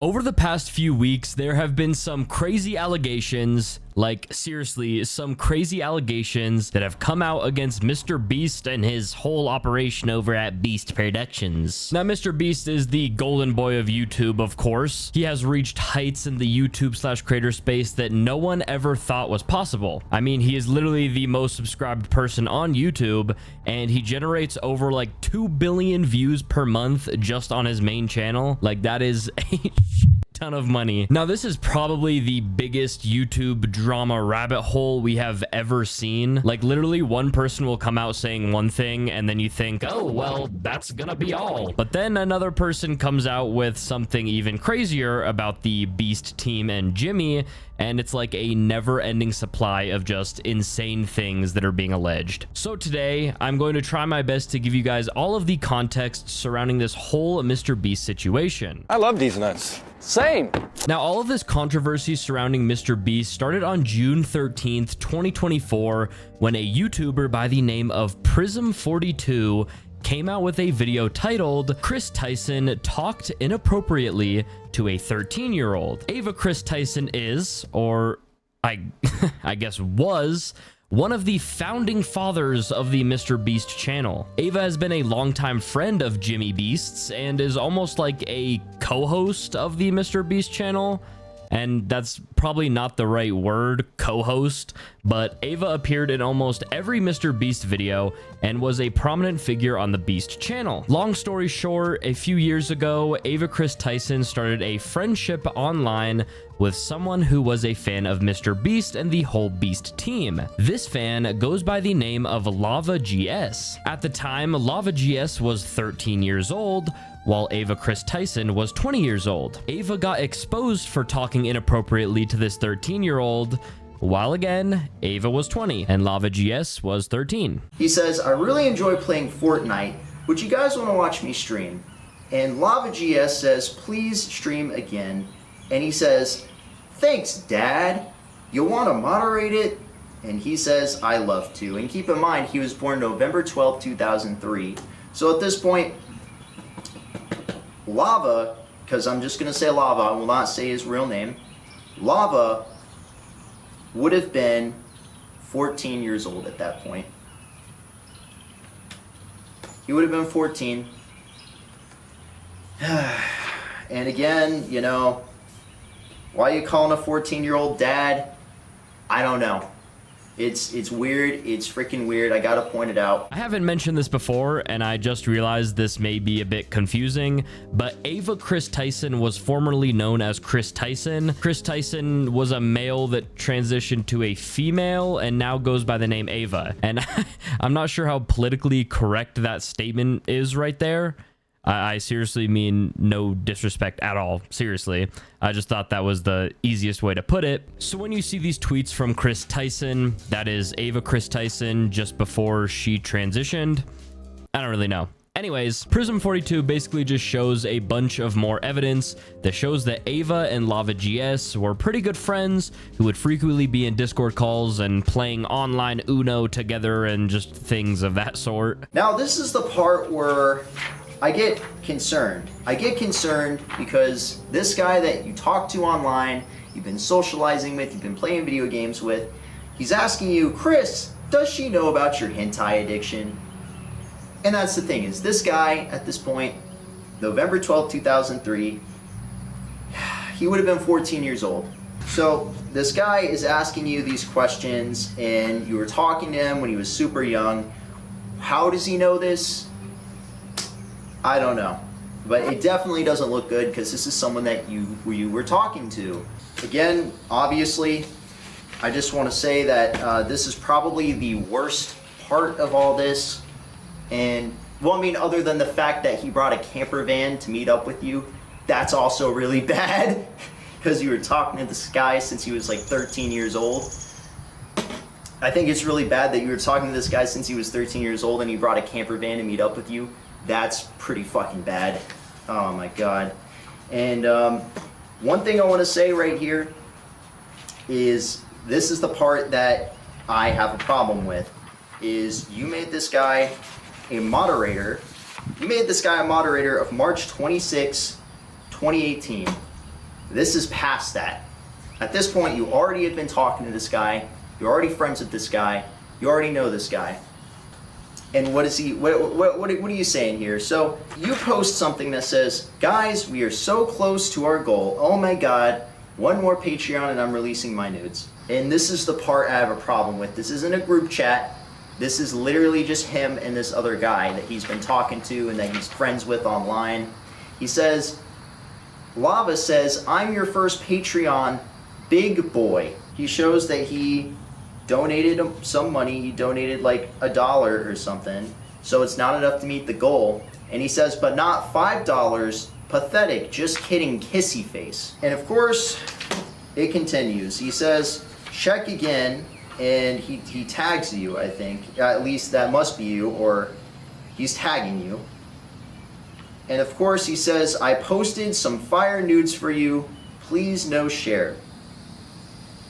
Over the past few weeks, there have been some crazy allegations, like seriously, some crazy allegations that have come out against MrBeast and his whole operation over at Beast Productions. Now, MrBeast is the golden boy of YouTube, of course. He has reached heights in the YouTube/creator space that no one ever thought was possible. I mean, he is literally the most subscribed person on YouTube, and he generates over like 2 billion views per month just on his main channel. Like, that is a ton of money. Now, this is probably the biggest YouTube drama rabbit hole we have ever seen. Like, literally one person will come out saying one thing and then you think, oh well, that's gonna be all, but then another person comes out with something even crazier about the Beast team and Jimmy, and it's like a never-ending supply of just insane things that are being alleged. So today, I'm going to try my best to give you guys all of the context surrounding this whole MrBeast situation. I love these nuts. Same. Now, all of this controversy surrounding MrBeast started on June 13th, 2024, when a YouTuber by the name of Prism42 came out with a video titled "Kris Tyson Talked Inappropriately to a 13-year-old. Ava Kris Tyson is, or I guess was, one of the founding fathers of the MrBeast channel. Ava has been a longtime friend of Jimmy Beast's and is almost like a co-host of the MrBeast channel. And that's probably not the right word, co-host, but Ava appeared in almost every MrBeast video and was a prominent figure on the Beast channel. Long story short, a few years ago, Ava Kris Tyson started a friendship online with someone who was a fan of MrBeast and the whole Beast team. This fan goes by the name of Lava GS. At the time, Lava GS was 13 years old, while Ava Kris Tyson was 20 years old. Ava got exposed for talking inappropriately to this 13-year-old, while again, Ava was 20 and Lava GS was 13. He says, I really enjoy playing Fortnite. Would you guys want to watch me stream? And Lava GS says, please stream again. And he says, thanks, Dad. You want to moderate it? And he says, I love to. And keep in mind, he was born November 12, 2003. So at this point, Lava, because I'm just going to say Lava, I will not say his real name, Lava would have been 14 years old at that point. He would have been 14. And again, you know, why are you calling a 14-year-old dad? I don't know. It's weird. It's freaking weird. I gotta point it out. I haven't mentioned this before, and I just realized this may be a bit confusing, but Ava Kris Tyson was formerly known as Kris Tyson. Kris Tyson was a male that transitioned to a female and now goes by the name Ava. And I'm not sure how politically correct that statement is right there. I seriously mean no disrespect at all. Seriously. I just thought that was the easiest way to put it. So when you see these tweets from Kris Tyson, that is Ava Kris Tyson just before she transitioned, I don't really know. Anyways, Prism42 basically just shows a bunch of more evidence that shows that Ava and Lava GS were pretty good friends who would frequently be in Discord calls and playing online Uno together and just things of that sort. Now, this is the part where I get concerned. I get concerned because this guy that you talk to online, you've been socializing with, you've been playing video games with, he's asking you, Kris, does she know about your hentai addiction? And that's the thing, is this guy at this point, November 12, 2003, he would have been 14 years old. So this guy is asking you these questions and you were talking to him when he was super young. How does he know this? I don't know, but it definitely doesn't look good because this is someone that you were talking to. Again, obviously, I just want to say that this is probably the worst part of all this. And, well, I mean, other than the fact that he brought a camper van to meet up with you, that's also really bad because you were talking to this guy since he was like 13 years old. I think it's really bad that you were talking to this guy since he was 13 years old and he brought a camper van to meet up with you. That's pretty fucking bad. Oh my god. And one thing I want to say right here is this is the part that I have a problem with, is you made this guy a moderator. You made this guy a moderator of March 26, 2018. This is past that. At this point, you already have been talking to this guy. You're already friends with this guy. You already know this guy. And what is he? What are you saying here? So you post something that says, "Guys, we are so close to our goal. Oh my God, one more Patreon and I'm releasing my nudes." And this is the part I have a problem with. This isn't a group chat. This is literally just him and this other guy that he's been talking to and that he's friends with online. He says, Lava says, "I'm your first Patreon big boy." He shows that he donated some money. He donated like $1 or something. So it's not enough to meet the goal. And he says, "But not $5. Pathetic. Just kidding. Kissy face." And of course, it continues. He says, "Check again." And he tags you, I think. At least that must be you, or he's tagging you. And of course he says, "I posted some fire nudes for you. Please no share."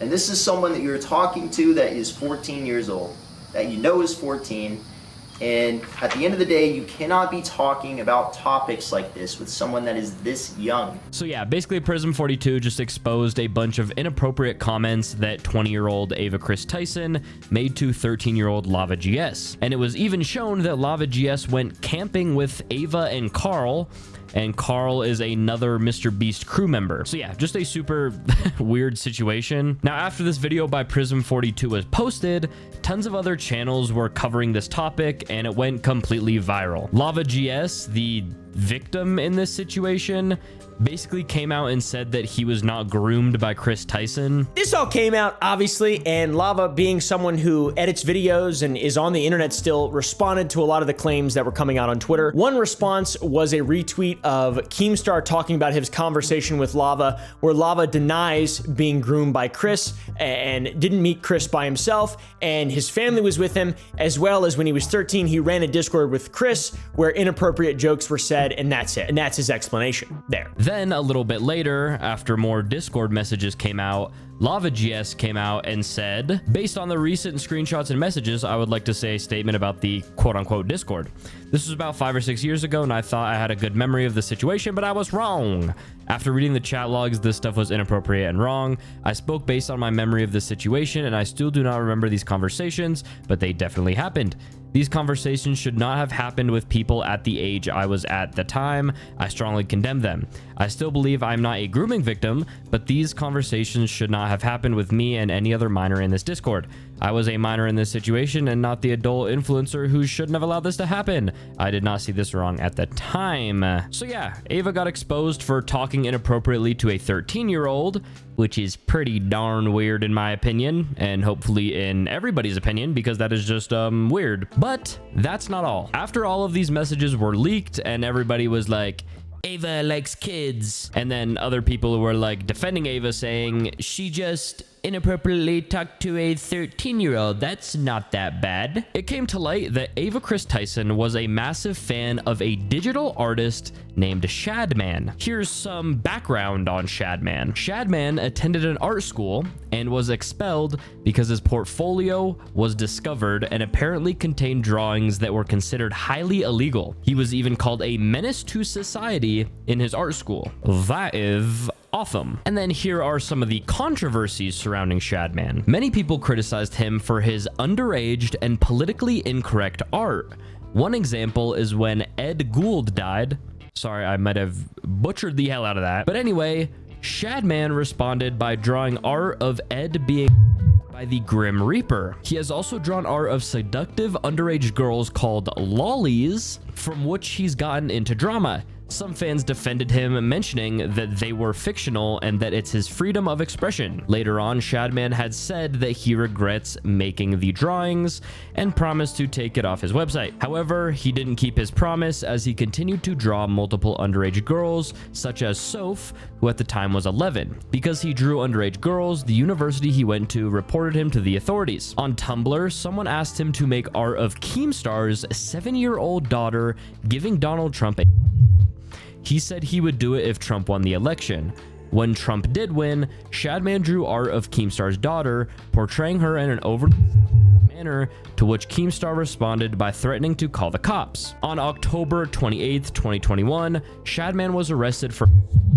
And this is someone that you're talking to that is 14 years old, that you know is 14. And at the end of the day, you cannot be talking about topics like this with someone that is this young. So yeah, basically Prism42 just exposed a bunch of inappropriate comments that 20-year-old Ava Kris Tyson made to 13-year-old Lava GS. And it was even shown that Lava GS went camping with Ava and Carl is another MrBeast crew member. So yeah, just a super weird situation. Now, after this video by Prism42 was posted, tons of other channels were covering this topic and it went completely viral. Lava GS, the victim in this situation, basically came out and said that he was not groomed by Kris Tyson. This all came out, obviously, and Lava, being someone who edits videos and is on the internet still, responded to a lot of the claims that were coming out on Twitter. One response was a retweet of Keemstar talking about his conversation with Lava, where Lava denies being groomed by Kris and didn't meet Kris by himself, and his family was with him, as well as when he was 13, he ran a Discord with Kris where inappropriate jokes were said, and that's it. And that's his explanation there. Then a little bit later, after more Discord messages came out, Lava GS came out and said, "Based on the recent screenshots and messages, I would like to say a statement about the quote-unquote Discord. This was about 5 or 6 years ago, and I thought I had a good memory of the situation, but I was wrong. After reading the chat logs, this stuff was inappropriate and wrong. I spoke based on my memory of the situation, and I still do not remember these conversations, but they definitely happened. These conversations should not have happened with people at the age I was at the time. I strongly condemn them. I still believe I'm not a grooming victim, but these conversations should not have happened with me and any other minor in this Discord. I was a minor in this situation and not the adult influencer who shouldn't have allowed this to happen. I did not see this wrong at the time." So yeah, Ava got exposed for talking inappropriately to a 13-year-old, which is pretty darn weird in my opinion, and hopefully in everybody's opinion, because that is just weird. But that's not all. After all of these messages were leaked and everybody was like, "Ava likes kids," and then other people were like defending Ava, saying she just inappropriately talked to a 13-year-old. That's not that bad. It came to light that Ava Kris Tyson was a massive fan of a digital artist named Shadman. Here's some background on Shadman. Shadman attended an art school and was expelled because his portfolio was discovered and apparently contained drawings that were considered highly illegal. He was even called a menace to society in his art school. That is awesome. And then here are some of the controversies surrounding Shadman. Many people criticized him for his underaged and politically incorrect art. One example is when Ed Gould died. Sorry, I might have butchered the hell out of that. But anyway, Shadman responded by drawing art of Ed being by the Grim Reaper. He has also drawn art of seductive underage girls called lollies, from which he's gotten into drama. Some fans defended him, mentioning that they were fictional and that it's his freedom of expression. Later on, Shadman had said that he regrets making the drawings and promised to take it off his website. However, he didn't keep his promise, as he continued to draw multiple underage girls, such as Soph, who at the time was 11. Because he drew underage girls, the university he went to reported him to the authorities. On Tumblr, someone asked him to make art of Keemstar's 7-year-old daughter giving Donald Trump a... He said he would do it if Trump won the election. When Trump did win, Shadman drew art of Keemstar's daughter, portraying her in an over manner, to which Keemstar responded by threatening to call the cops. On October 28th, 2021, Shadman was arrested for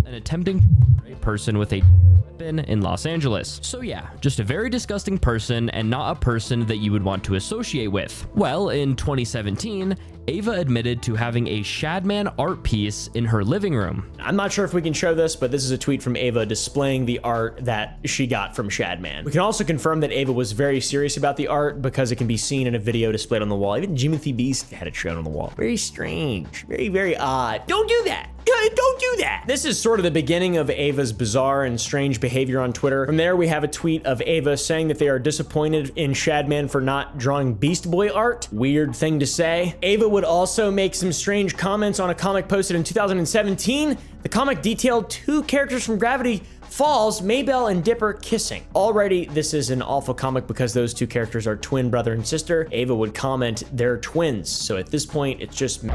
and attempting rape person with a weapon in Los Angeles. So yeah, just a very disgusting person and not a person that you would want to associate with. Well, in 2017, Ava admitted to having a Shadman art piece in her living room. I'm not sure if we can show this, but this is a tweet from Ava displaying the art that she got from Shadman. We can also confirm that Ava was very serious about the art because it can be seen in a video displayed on the wall. Even MrBeast had it shown on the wall. Very strange, very, very odd. Don't do that. Don't do that. This is sort of the beginning of Ava's bizarre and strange behavior on Twitter. From there, we have a tweet of Ava saying that they are disappointed in Shadman for not drawing Beast Boy art. Weird thing to say. Ava would also make some strange comments on a comic posted in 2017. The comic detailed two characters from Gravity Falls, Maybell and Dipper, kissing. Already, this is an awful comic because those two characters are twin brother and sister. Ava would comment, they're twins. So at this point, it's just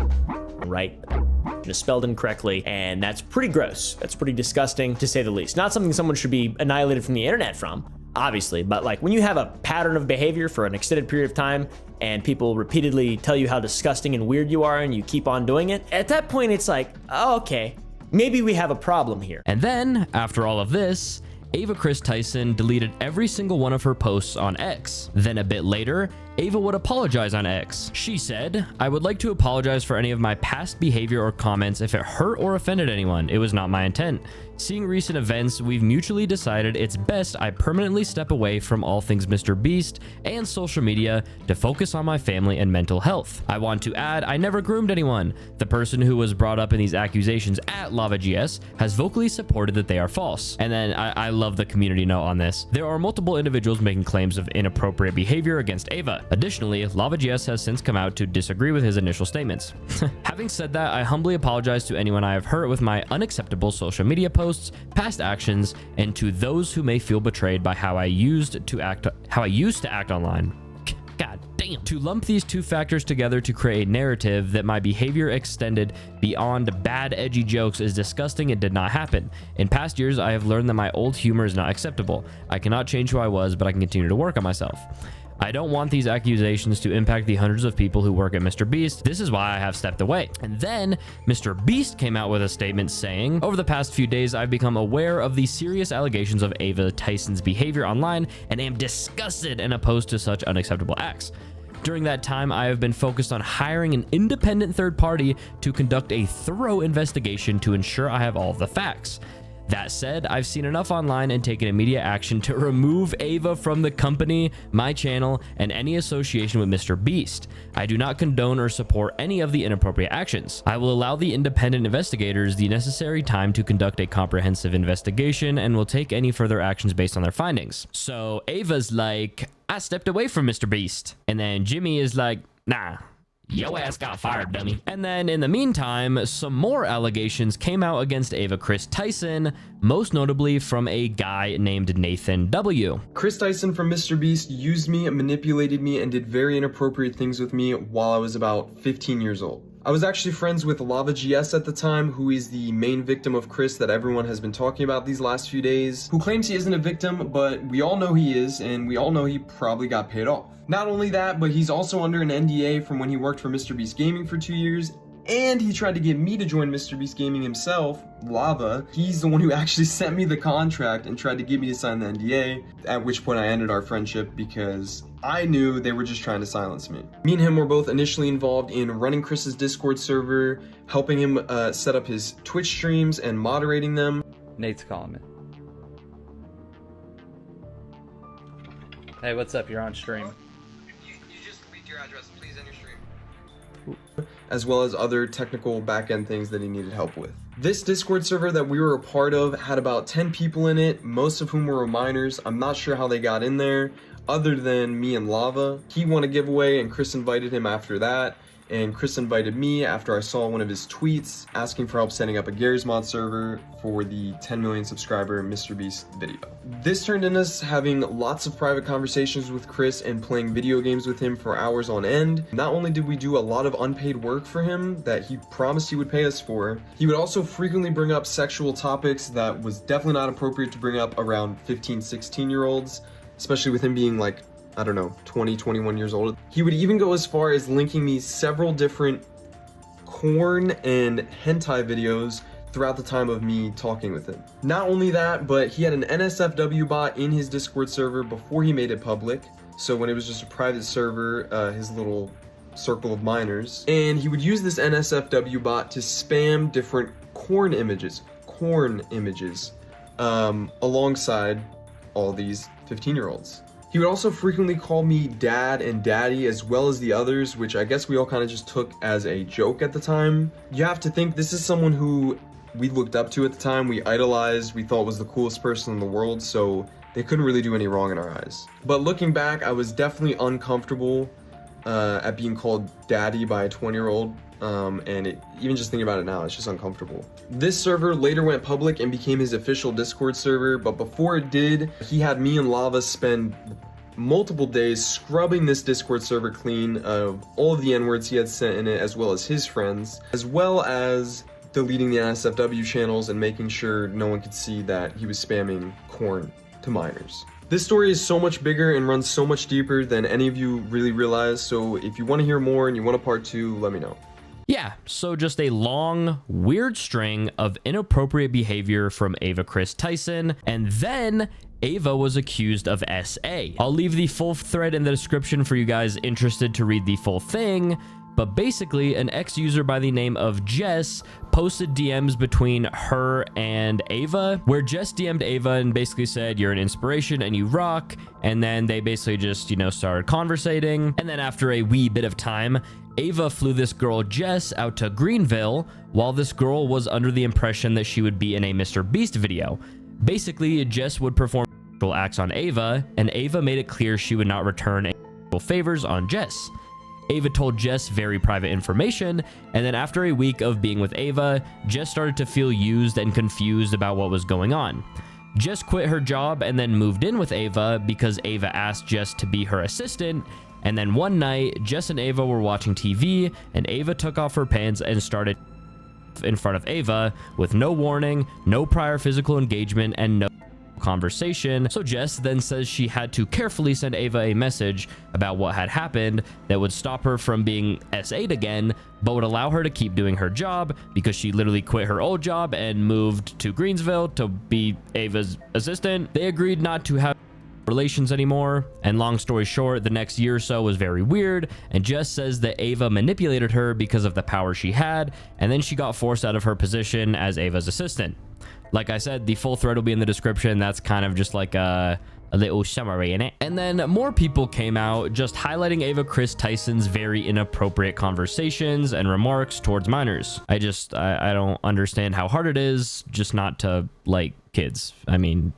right. It's spelled incorrectly, and that's pretty gross. That's pretty disgusting, to say the least. Not something someone should be annihilated from the internet from, obviously, but like when you have a pattern of behavior for an extended period of time and people repeatedly tell you how disgusting and weird you are and you keep on doing it, at that point it's like, oh, okay, maybe we have a problem here. And then, after all of this, Ava Kris Tyson deleted every single one of her posts on X. Then a bit later, Ava would apologize on X. She said, "I would like to apologize for any of my past behavior or comments if it hurt or offended anyone. It was not my intent. Seeing recent events, we've mutually decided it's best I permanently step away from all things MrBeast and social media to focus on my family and mental health. I want to add, I never groomed anyone. The person who was brought up in these accusations at LavaGS has vocally supported that they are false." And then I love the community note on this. "There are multiple individuals making claims of inappropriate behavior against Ava. Additionally, LavaGS has since come out to disagree with his initial statements. Having said that, I humbly apologize to anyone I have hurt with my unacceptable social media posts, past actions, and to those who may feel betrayed by how I used to act online." God damn. To lump these two factors together to create a narrative that my behavior extended beyond bad edgy jokes is disgusting and did not happen. In past years, I have learned that my old humor is not acceptable. I cannot change who I was, but I can continue to work on myself. I don't want these accusations to impact the hundreds of people who work at MrBeast. This is why I have stepped away. And then MrBeast came out with a statement saying, "Over the past few days, I've become aware of the serious allegations of Ava Tyson's behavior online and am disgusted and opposed to such unacceptable acts. During that time, I have been focused on hiring an independent third party to conduct a thorough investigation to ensure I have all of the facts. That said, I've seen enough online and taken immediate action to remove Ava from the company, my channel, and any association with MrBeast. I do not condone or support any of the inappropriate actions. I will allow the independent investigators the necessary time to conduct a comprehensive investigation and will take any further actions based on their findings." So Ava's like, "I stepped away from MrBeast." And then Jimmy is like, "Nah. Yo ass got fired, dummy." And then in the meantime, some more allegations came out against Ava Kris Tyson, most notably from a guy named Nathan W. Kris Tyson from MrBeast used me, manipulated me, and did very inappropriate things with me while I was about 15 years old. I was actually friends with LavaGS at the time, who is the main victim of Kris that everyone has been talking about these last few days, who claims he isn't a victim, but we all know he is, and we all know he probably got paid off. Not only that, but he's also under an NDA from when he worked for MrBeast Gaming for 2 years, and he tried to get me to join MrBeast Gaming himself, Lava. He's the one who actually sent me the contract and tried to get me to sign the NDA, at which point I ended our friendship because I knew they were just trying to silence me. Me and him were both initially involved in running Chris's Discord server, helping him set up his Twitch streams and moderating them. Nate's calling me. Hey, what's up? You're on stream. You just leaked your address. Please end your stream. As well as other technical back-end things that he needed help with. This Discord server that we were a part of had about 10 people in it, most of whom were minors. I'm not sure how they got in there, other than me and Lava. He won a giveaway and Kris invited him after that, and Kris invited me after I saw one of his tweets asking for help setting up a Garry's Mod server for the 10 million subscriber MrBeast video. This turned into us having lots of private conversations with Kris and playing video games with him for hours on end. Not only did we do a lot of unpaid work for him that he promised he would pay us for, he would also frequently bring up sexual topics that was definitely not appropriate to bring up around 15, 16-year-olds, especially with him being like, I don't know, 20, 21 years old. He would even go as far as linking me several different porn and hentai videos throughout the time of me talking with him. Not only that, but he had an NSFW bot in his Discord server before he made it public. So when it was just a private server, his little circle of minors, and he would use this NSFW bot to spam different corn images, alongside all these 15-year-olds. He would also frequently call me dad and daddy, as well as the others, which I guess we all kind of just took as a joke at the time. You have to think this is someone who we looked up to at the time, we idolized, we thought was the coolest person in the world, so they couldn't really do any wrong in our eyes. But looking back, I was definitely uncomfortable at being called daddy by a 20-year-old, and even just thinking about it now, it's just uncomfortable. This server later went public and became his official Discord server, but before it did, he had me and Lava spend multiple days scrubbing this Discord server clean of all of the N-words he had sent in it, as well as his friends, as well as deleting the NSFW channels and making sure no one could see that he was spamming corn to minors. This story is so much bigger and runs so much deeper than any of you really realize, so if you want to hear more and you want a part 2, let me know. Yeah, so just a long, weird string of inappropriate behavior from Ava Kris Tyson, and then Ava was accused of SA. I'll leave the full thread in the description for you guys interested to read the full thing, but basically an ex-user by the name of Jess posted DMs between her and Ava, where Jess DM'd Ava and basically said, "You're an inspiration and you rock," and then they basically just, started conversating, and then after a wee bit of time, Ava flew this girl Jess out to Greenville while this girl was under the impression that she would be in a MrBeast video. Basically, Jess would perform sexual acts on Ava, and Ava made it clear she would not return any sexual favors on Jess. Ava told Jess very private information, and then after a week of being with Ava, Jess started to feel used and confused about what was going on. Jess quit her job and then moved in with Ava because Ava asked Jess to be her assistant, and then one night, Jess and Ava were watching TV, and Ava took off her pants and started in front of Ava with no warning, no prior physical engagement, and no conversation. So Jess then says she had to carefully send Ava a message about what had happened that would stop her from being SA'd again, but would allow her to keep doing her job because she literally quit her old job and moved to Greensville to be Ava's assistant. They agreed not to have relations anymore, and long story short, the next year or so was very weird, and Jess says that Ava manipulated her because of the power she had, and then she got forced out of her position as Ava's assistant. Like I said, the full thread will be in the description. That's kind of just like a little summary in it. And then more people came out just highlighting Ava Kris Tyson's very inappropriate conversations and remarks towards minors. I don't understand how hard it is just not to like kids. I mean,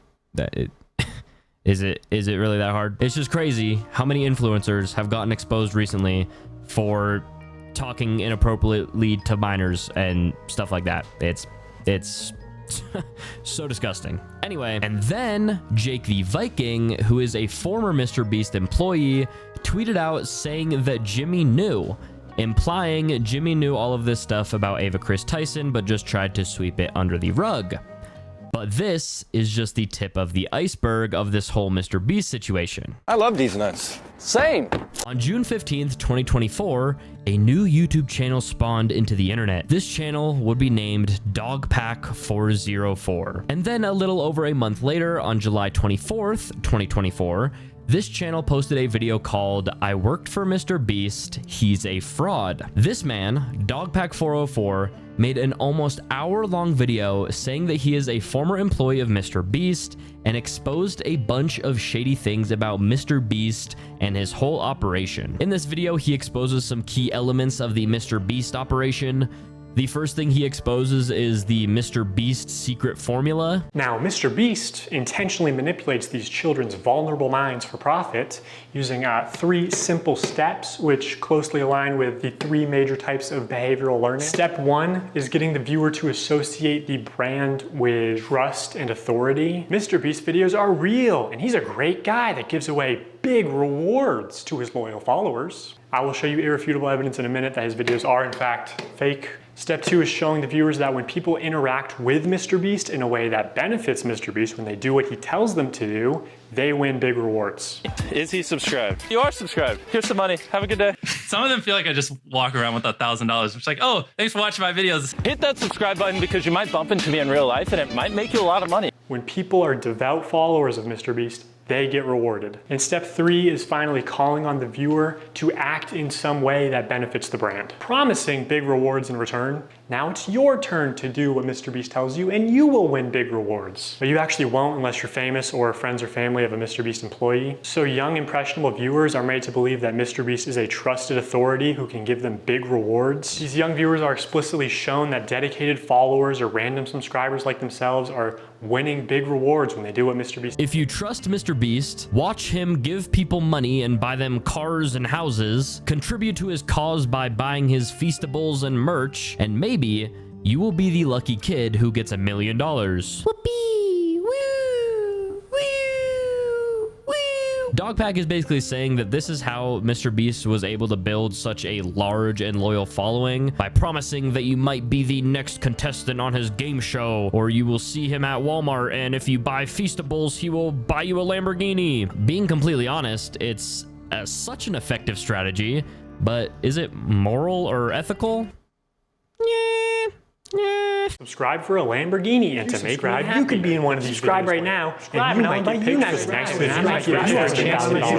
is it really that hard? It's just crazy how many influencers have gotten exposed recently for talking inappropriately to minors and stuff like that. It's so disgusting. Anyway, and then Jake the Viking, who is a former MrBeast employee, tweeted out saying that Jimmy knew, implying Jimmy knew all of this stuff about Ava Kris Tyson, but just tried to sweep it under the rug. But this is just the tip of the iceberg of this whole MrBeast situation. I love these nuts. Same. On June 15th, 2024, a new YouTube channel spawned into the internet. This channel would be named Dogpack404. And then a little over a month later, on July 24th, 2024, this channel posted a video called "I worked for MrBeast, he's a fraud." This man, Dogpack404, made an almost hour-long video saying that he is a former employee of MrBeast and exposed a bunch of shady things about MrBeast and his whole operation. In this video, he exposes some key elements of the MrBeast operation. The first thing he exposes is the MrBeast secret formula. Now, MrBeast intentionally manipulates these children's vulnerable minds for profit using 3 simple steps, which closely align with the 3 major types of behavioral learning. Step 1 is getting the viewer to associate the brand with trust and authority. MrBeast videos are real, and he's a great guy that gives away big rewards to his loyal followers. I will show you irrefutable evidence in a minute that his videos are in fact fake. Step 2 is showing the viewers that when people interact with MrBeast in a way that benefits MrBeast, when they do what he tells them to do, they win big rewards. Is he subscribed? You are subscribed. Here's some money. Have a good day. Some of them feel like I just walk around with $1,000. It's like, oh, thanks for watching my videos. Hit that subscribe button because you might bump into me in real life and it might make you a lot of money. When people are devout followers of MrBeast, they get rewarded. And step 3 is finally calling on the viewer to act in some way that benefits the brand, promising big rewards in return. Now it's your turn to do what MrBeast tells you and you will win big rewards. But you actually won't unless you're famous or friends or family of a MrBeast employee. So young impressionable viewers are made to believe that MrBeast is a trusted authority who can give them big rewards. These young viewers are explicitly shown that dedicated followers or random subscribers like themselves are winning big rewards when they do what MrBeast. If you trust MrBeast, watch him give people money and buy them cars and houses, contribute to his cause by buying his Feastables and merch, and maybe you will be the lucky kid who gets $1 million. Whoopee! Woo! Woo! Woo! Dogpack is basically saying that this is how MrBeast was able to build such a large and loyal following by promising that you might be the next contestant on his game show, or you will see him at Walmart, and if you buy Feastables, he will buy you a Lamborghini. Being completely honest, it's such an effective strategy, but is it moral or ethical? Yeah. Subscribe for a Lamborghini, and to make ride, you could be in one of these. Subscribe right now, and you might get picked for the next video. You might get subscribe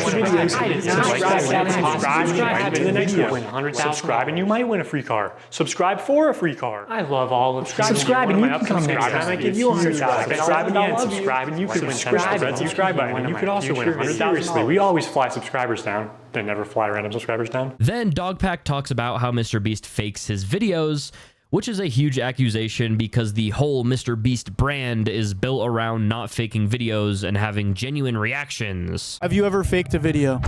to the next video. Subscribe and you might win a free car. Subscribe for a free car. I love all of subscribe and you can come next time. I give you $100. Subscribe again. Subscribe and you could win 10. Subscribe button and you could also win $100. Seriously, we always fly subscribers down. They never fly random subscribers down. Then Dogpack talks about how MrBeast fakes his videos, which is a huge accusation because the whole MrBeast brand is built around not faking videos and having genuine reactions. Have you ever faked a video?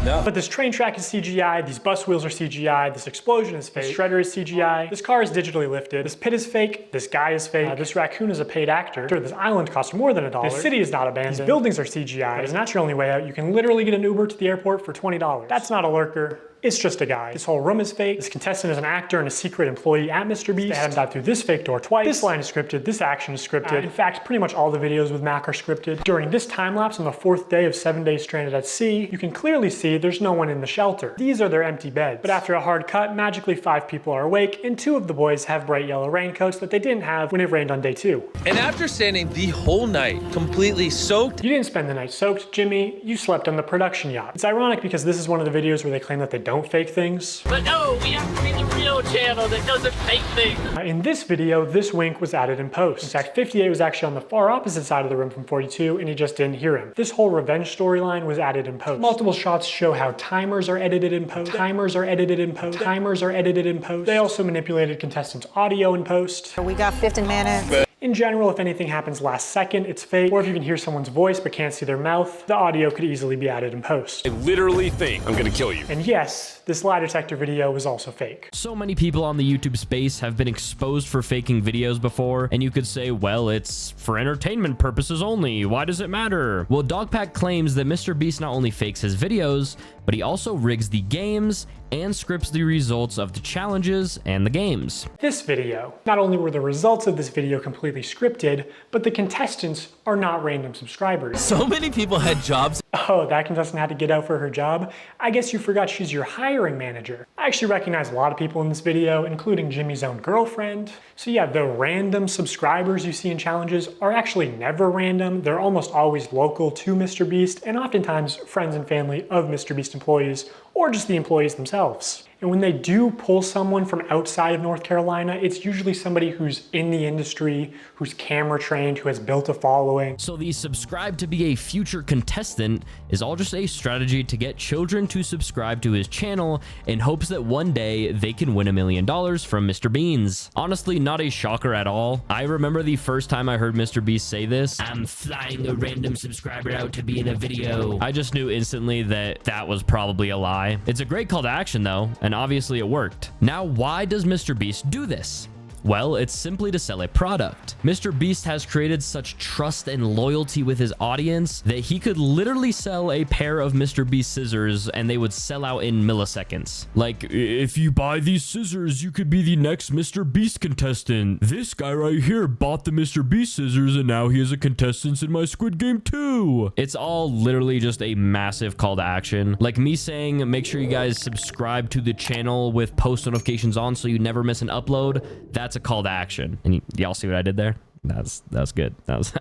No. But this train track is CGI, these bus wheels are CGI, this explosion is fake, this shredder is CGI, this car is digitally lifted, this pit is fake, this guy is fake, this raccoon is a paid actor, this island costs more than $1, this city is not abandoned, these buildings are CGI, but it's not your only way out. You can literally get an Uber to the airport for $20. That's not a lurker. It's just a guy. This whole room is fake. This contestant is an actor and a secret employee at MrBeast. They had him dive through this fake door twice. This line is scripted. This action is scripted. In fact, pretty much all the videos with Mac are scripted. During this time lapse on the 4th day of 7 days stranded at sea, you can clearly see there's no one in the shelter. These are their empty beds. But after a hard cut, magically 5 people are awake, and 2 of the boys have bright yellow raincoats that they didn't have when it rained on day 2. And after standing the whole night completely soaked. You didn't spend the night soaked, Jimmy. You slept on the production yacht. It's ironic because this is one of the videos where they claim that they don't fake things. But no, we have to be the real channel that doesn't fake things. In this video, this wink was added in post. In fact, 58 was actually on the far opposite side of the room from 42, and he just didn't hear him. This whole revenge storyline was added in post. Multiple shots show how timers are edited in post. Timers are edited in post. Timers are edited in post. They also manipulated contestants' audio in post. We got 15 minutes. In general, if anything happens last second, it's fake. Or if you can hear someone's voice but can't see their mouth, the audio could easily be added in post. I literally think I'm gonna kill you. And yes, this lie detector video was also fake. So many people on the YouTube space have been exposed for faking videos before, and you could say, well, it's for entertainment purposes only. Why does it matter? Well, Dogpack claims that MrBeast not only fakes his videos, but he also rigs the games and scripts the results of the challenges and the games. This video, not only were the results of this video completely scripted, but the contestants are not random subscribers. So many people had jobs. Oh, that contestant had to get out for her job? I guess you forgot she's your hiring manager. I actually recognize a lot of people in this video, including Jimmy's own girlfriend. So yeah, the random subscribers you see in challenges are actually never random. They're almost always local to MrBeast, and oftentimes friends and family of MrBeast employees, or just the employees themselves. And when they do pull someone from outside of North Carolina, it's usually somebody who's in the industry, who's camera trained, who has built a following. So the subscribe to be a future contestant is all just a strategy to get children to subscribe to his channel in hopes that one day they can win $1 million from Mr. Beans. Honestly, not a shocker at all. I remember the first time I heard MrBeast say this, "I'm flying a random subscriber out to be in a video." I just knew instantly that that was probably a lie. It's a great call to action though, and obviously it worked. Now, why does MrBeast do this? Well, it's simply to sell a product. MrBeast has created such trust and loyalty with his audience that he could literally sell a pair of MrBeast scissors and they would sell out in milliseconds. Like, if you buy these scissors, you could be the next MrBeast contestant. This guy right here bought the MrBeast scissors and now he is a contestant in my Squid Game 2. It's all literally just a massive call to action. Like me saying, make sure you guys subscribe to the channel with post notifications on so you never miss an upload. That's a call to action. And y'all see what I did there? That's good. That's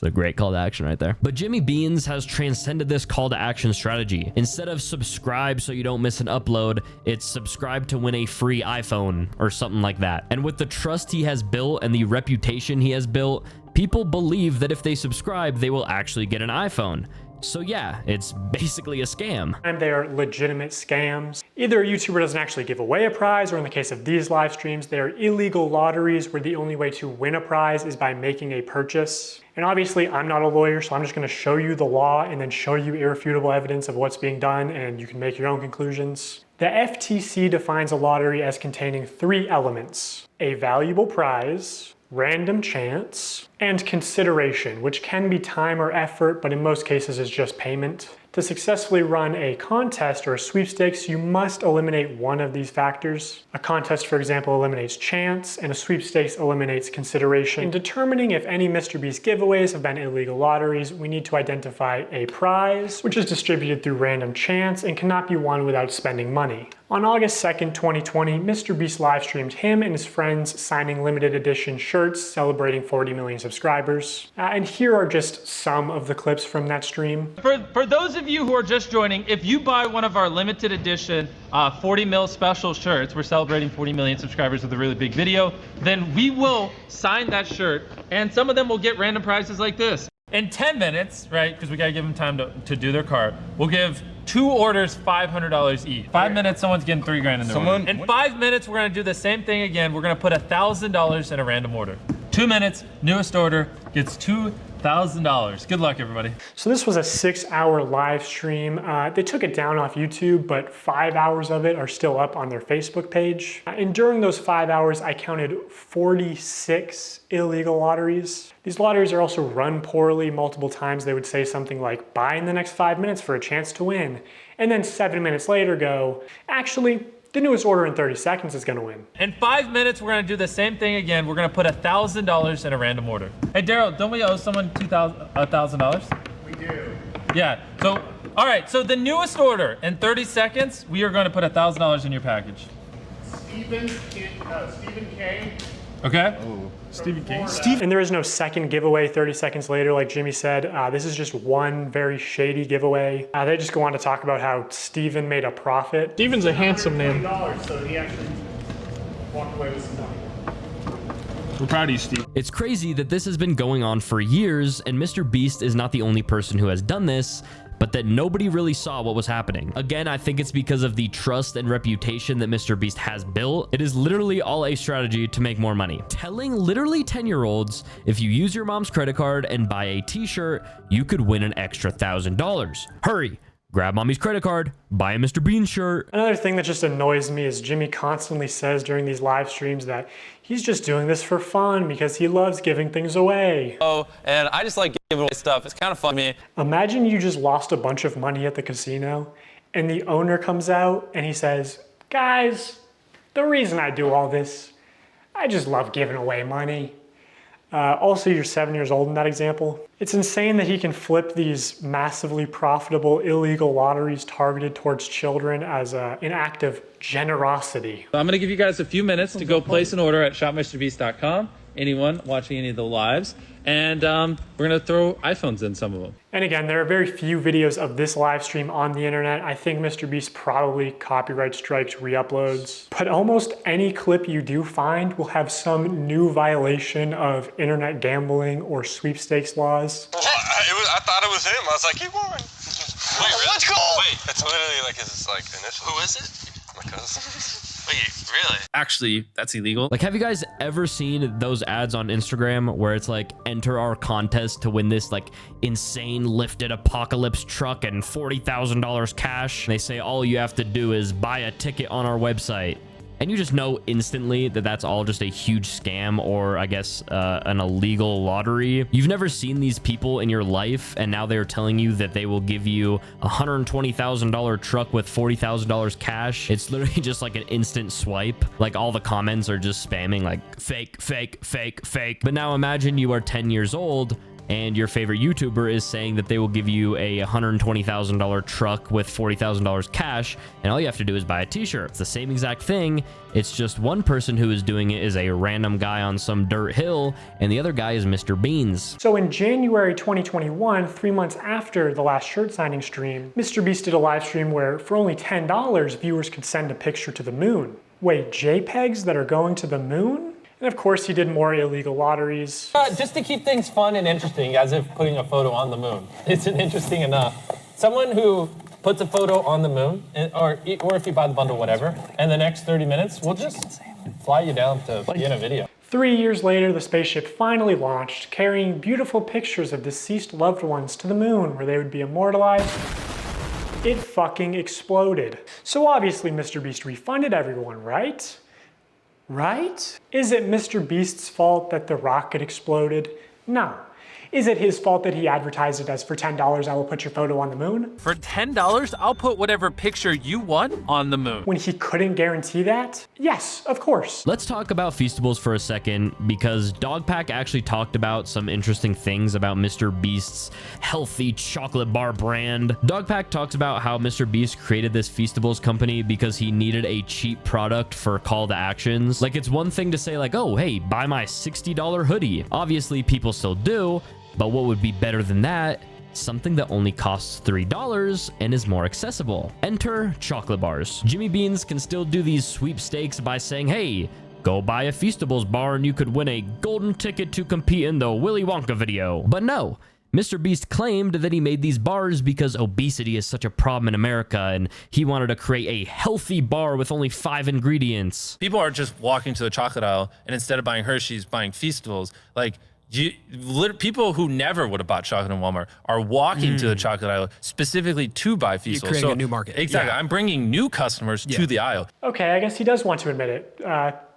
a great call to action right there. But Jimmy Beans has transcended this call to action strategy. Instead of subscribe so you don't miss an upload, it's subscribe to win a free iPhone or something like that. And with the trust he has built and the reputation he has built, people believe that if they subscribe, they will actually get an iPhone. So yeah, it's basically a scam. And they are legitimate scams. Either a YouTuber doesn't actually give away a prize, or in the case of these live streams, they are illegal lotteries where the only way to win a prize is by making a purchase. And obviously I'm not a lawyer, so I'm just gonna show you the law and then show you irrefutable evidence of what's being done, and you can make your own conclusions. The FTC defines a lottery as containing 3 elements: a valuable prize, random chance, and consideration, which can be time or effort, but in most cases is just payment. To successfully run a contest or a sweepstakes, you must eliminate one of these factors. A contest, for example, eliminates chance, and a sweepstakes eliminates consideration. In determining if any MrBeast giveaways have been illegal lotteries, we need to identify a prize, which is distributed through random chance and cannot be won without spending money. On August 2nd, 2020, MrBeast live streamed him and his friends signing limited edition shirts celebrating 40 million subscribers. And here are just some of the clips from that stream. For those of you who are just joining, if you buy one of our limited edition 40 mil special shirts, we're celebrating 40 million subscribers with a really big video, then we will sign that shirt, and some of them will get random prizes like this. In 10 minutes, right, because we gotta give them time to do their cart, we'll give 2 orders $500 each. 5 minutes, someone's getting 3 grand in their order. In 5 minutes, we're gonna do the same thing again. We're gonna put $1,000 in a random order. 2 minutes, newest order gets $2,000. Good luck, everybody. So this was a 6-hour live stream. They took it down off YouTube, but 5 hours of it are still up on their Facebook page. And during those 5 hours, I counted 46 illegal lotteries. These lotteries are also run poorly. Multiple times they would say something like, buy in the next 5 minutes for a chance to win. And then 7 minutes later go, actually, the newest order in 30 seconds is gonna win. In 5 minutes, we're gonna do the same thing again. We're gonna put $1,000 in a random order. Hey, Daryl, don't we owe someone $1,000? We do. Yeah, so, all right, so the newest order, in 30 seconds, we are gonna put $1,000 in your package. Stephen K. Okay? Oh, Stephen King. And there is no second giveaway 30 seconds later, like Jimmy said. This is just one very shady giveaway. They just go on to talk about how Stephen made a profit. Stephen's a handsome name. So he actually walked away with some money. We're proud of you, Steve. It's crazy that this has been going on for years, and MrBeast is not the only person who has done this, but that nobody really saw what was happening. Again, I think it's because of the trust and reputation that MrBeast has built. It is literally all a strategy to make more money. Telling literally 10-year-olds, if you use your mom's credit card and buy a t-shirt, you could win an extra $1,000. Hurry! Grab mommy's credit card, buy a Mr. Bean shirt. Another thing that just annoys me is Jimmy constantly says during these live streams that he's just doing this for fun because he loves giving things away. Oh, and I just like giving away stuff. It's kind of fun to me. Imagine you just lost a bunch of money at the casino and the owner comes out and he says, guys, the reason I do all this, I just love giving away money. Also, you're 7 years old in that example. It's insane that he can flip these massively profitable illegal lotteries targeted towards children as an act of generosity. I'm gonna give you guys a few minutes to go place an order at shopmrbeast.com. Anyone watching any of the lives, and we're gonna throw iPhones in some of them. And again, there are very few videos of this live stream on the internet. I think MrBeast probably copyright strikes re-uploads, but almost any clip you do find will have some new violation of internet gambling or sweepstakes laws. I thought it was him. I was like, he won. Wait, really? Let's go! Wait, it's literally like his initial. Who is it? My cousin. Wait, really? Actually, that's illegal. Like, have you guys ever seen those ads on Instagram where it's like, enter our contest to win this like insane lifted apocalypse truck and $40,000 cash? And they say all you have to do is buy a ticket on our website. and you just know instantly that that's all just a huge scam, or I guess an illegal lottery. You've never seen these people in your life, and now they're telling you that they will give you a $120,000 truck with $40,000 cash. It's literally just like an instant swipe. Like all the comments are just spamming like fake, fake, fake, fake. But now imagine you are 10 years old and your favorite YouTuber is saying that they will give you a $120,000 truck with $40,000 cash, and all you have to do is buy a t-shirt. It's the same exact thing. It's just one person who is doing it is a random guy on some dirt hill, and the other guy is Mr. Beans. So in January 2021, 3 months after the last shirt signing stream, MrBeast did a live stream where for only $10, viewers could send a picture to the moon. Wait, JPEGs that are going to the moon? And of course, he did more illegal lotteries. Just to keep things fun and interesting, as if putting a photo on the moon isn't interesting enough. Someone who puts a photo on the moon, or if you buy the bundle, whatever, and the next 30 minutes, we'll just fly you down to be in a video. 3 years later, the spaceship finally launched, carrying beautiful pictures of deceased loved ones to the moon, where they would be immortalized. It fucking exploded. So obviously, MrBeast refunded everyone, right? Right? Is it MrBeast's fault that the rocket exploded? No. Is it his fault that he advertised it as for $10, I will put your photo on the moon? For $10, I'll put whatever picture you want on the moon. When he couldn't guarantee that? Yes, of course. Let's talk about Feastables for a second, because Dogpack actually talked about some interesting things about MrBeast's healthy chocolate bar brand. Dogpack talks about how MrBeast created this Feastables company because he needed a cheap product for call to actions. Like, it's one thing to say like, oh, hey, buy my $60 hoodie. Obviously, people still do. But what would be better than that? Something that only costs $3 and is more accessible. Enter chocolate bars. Jimmy Beans can still do these sweepstakes by saying, hey, go buy a Feastables bar and you could win a golden ticket to compete in the Willy Wonka video. But no, MrBeast claimed that he made these bars because obesity is such a problem in America, and he wanted to create a healthy bar with only 5 ingredients. People are just walking to the chocolate aisle, and instead of buying Hershey's, buying Feastables. Like, people who never would have bought chocolate in Walmart are walking to the chocolate aisle specifically to buy Feastables. You're creating a new market. Exactly. Yeah. I'm bringing new customers to the aisle. Okay, I guess he does want to admit it.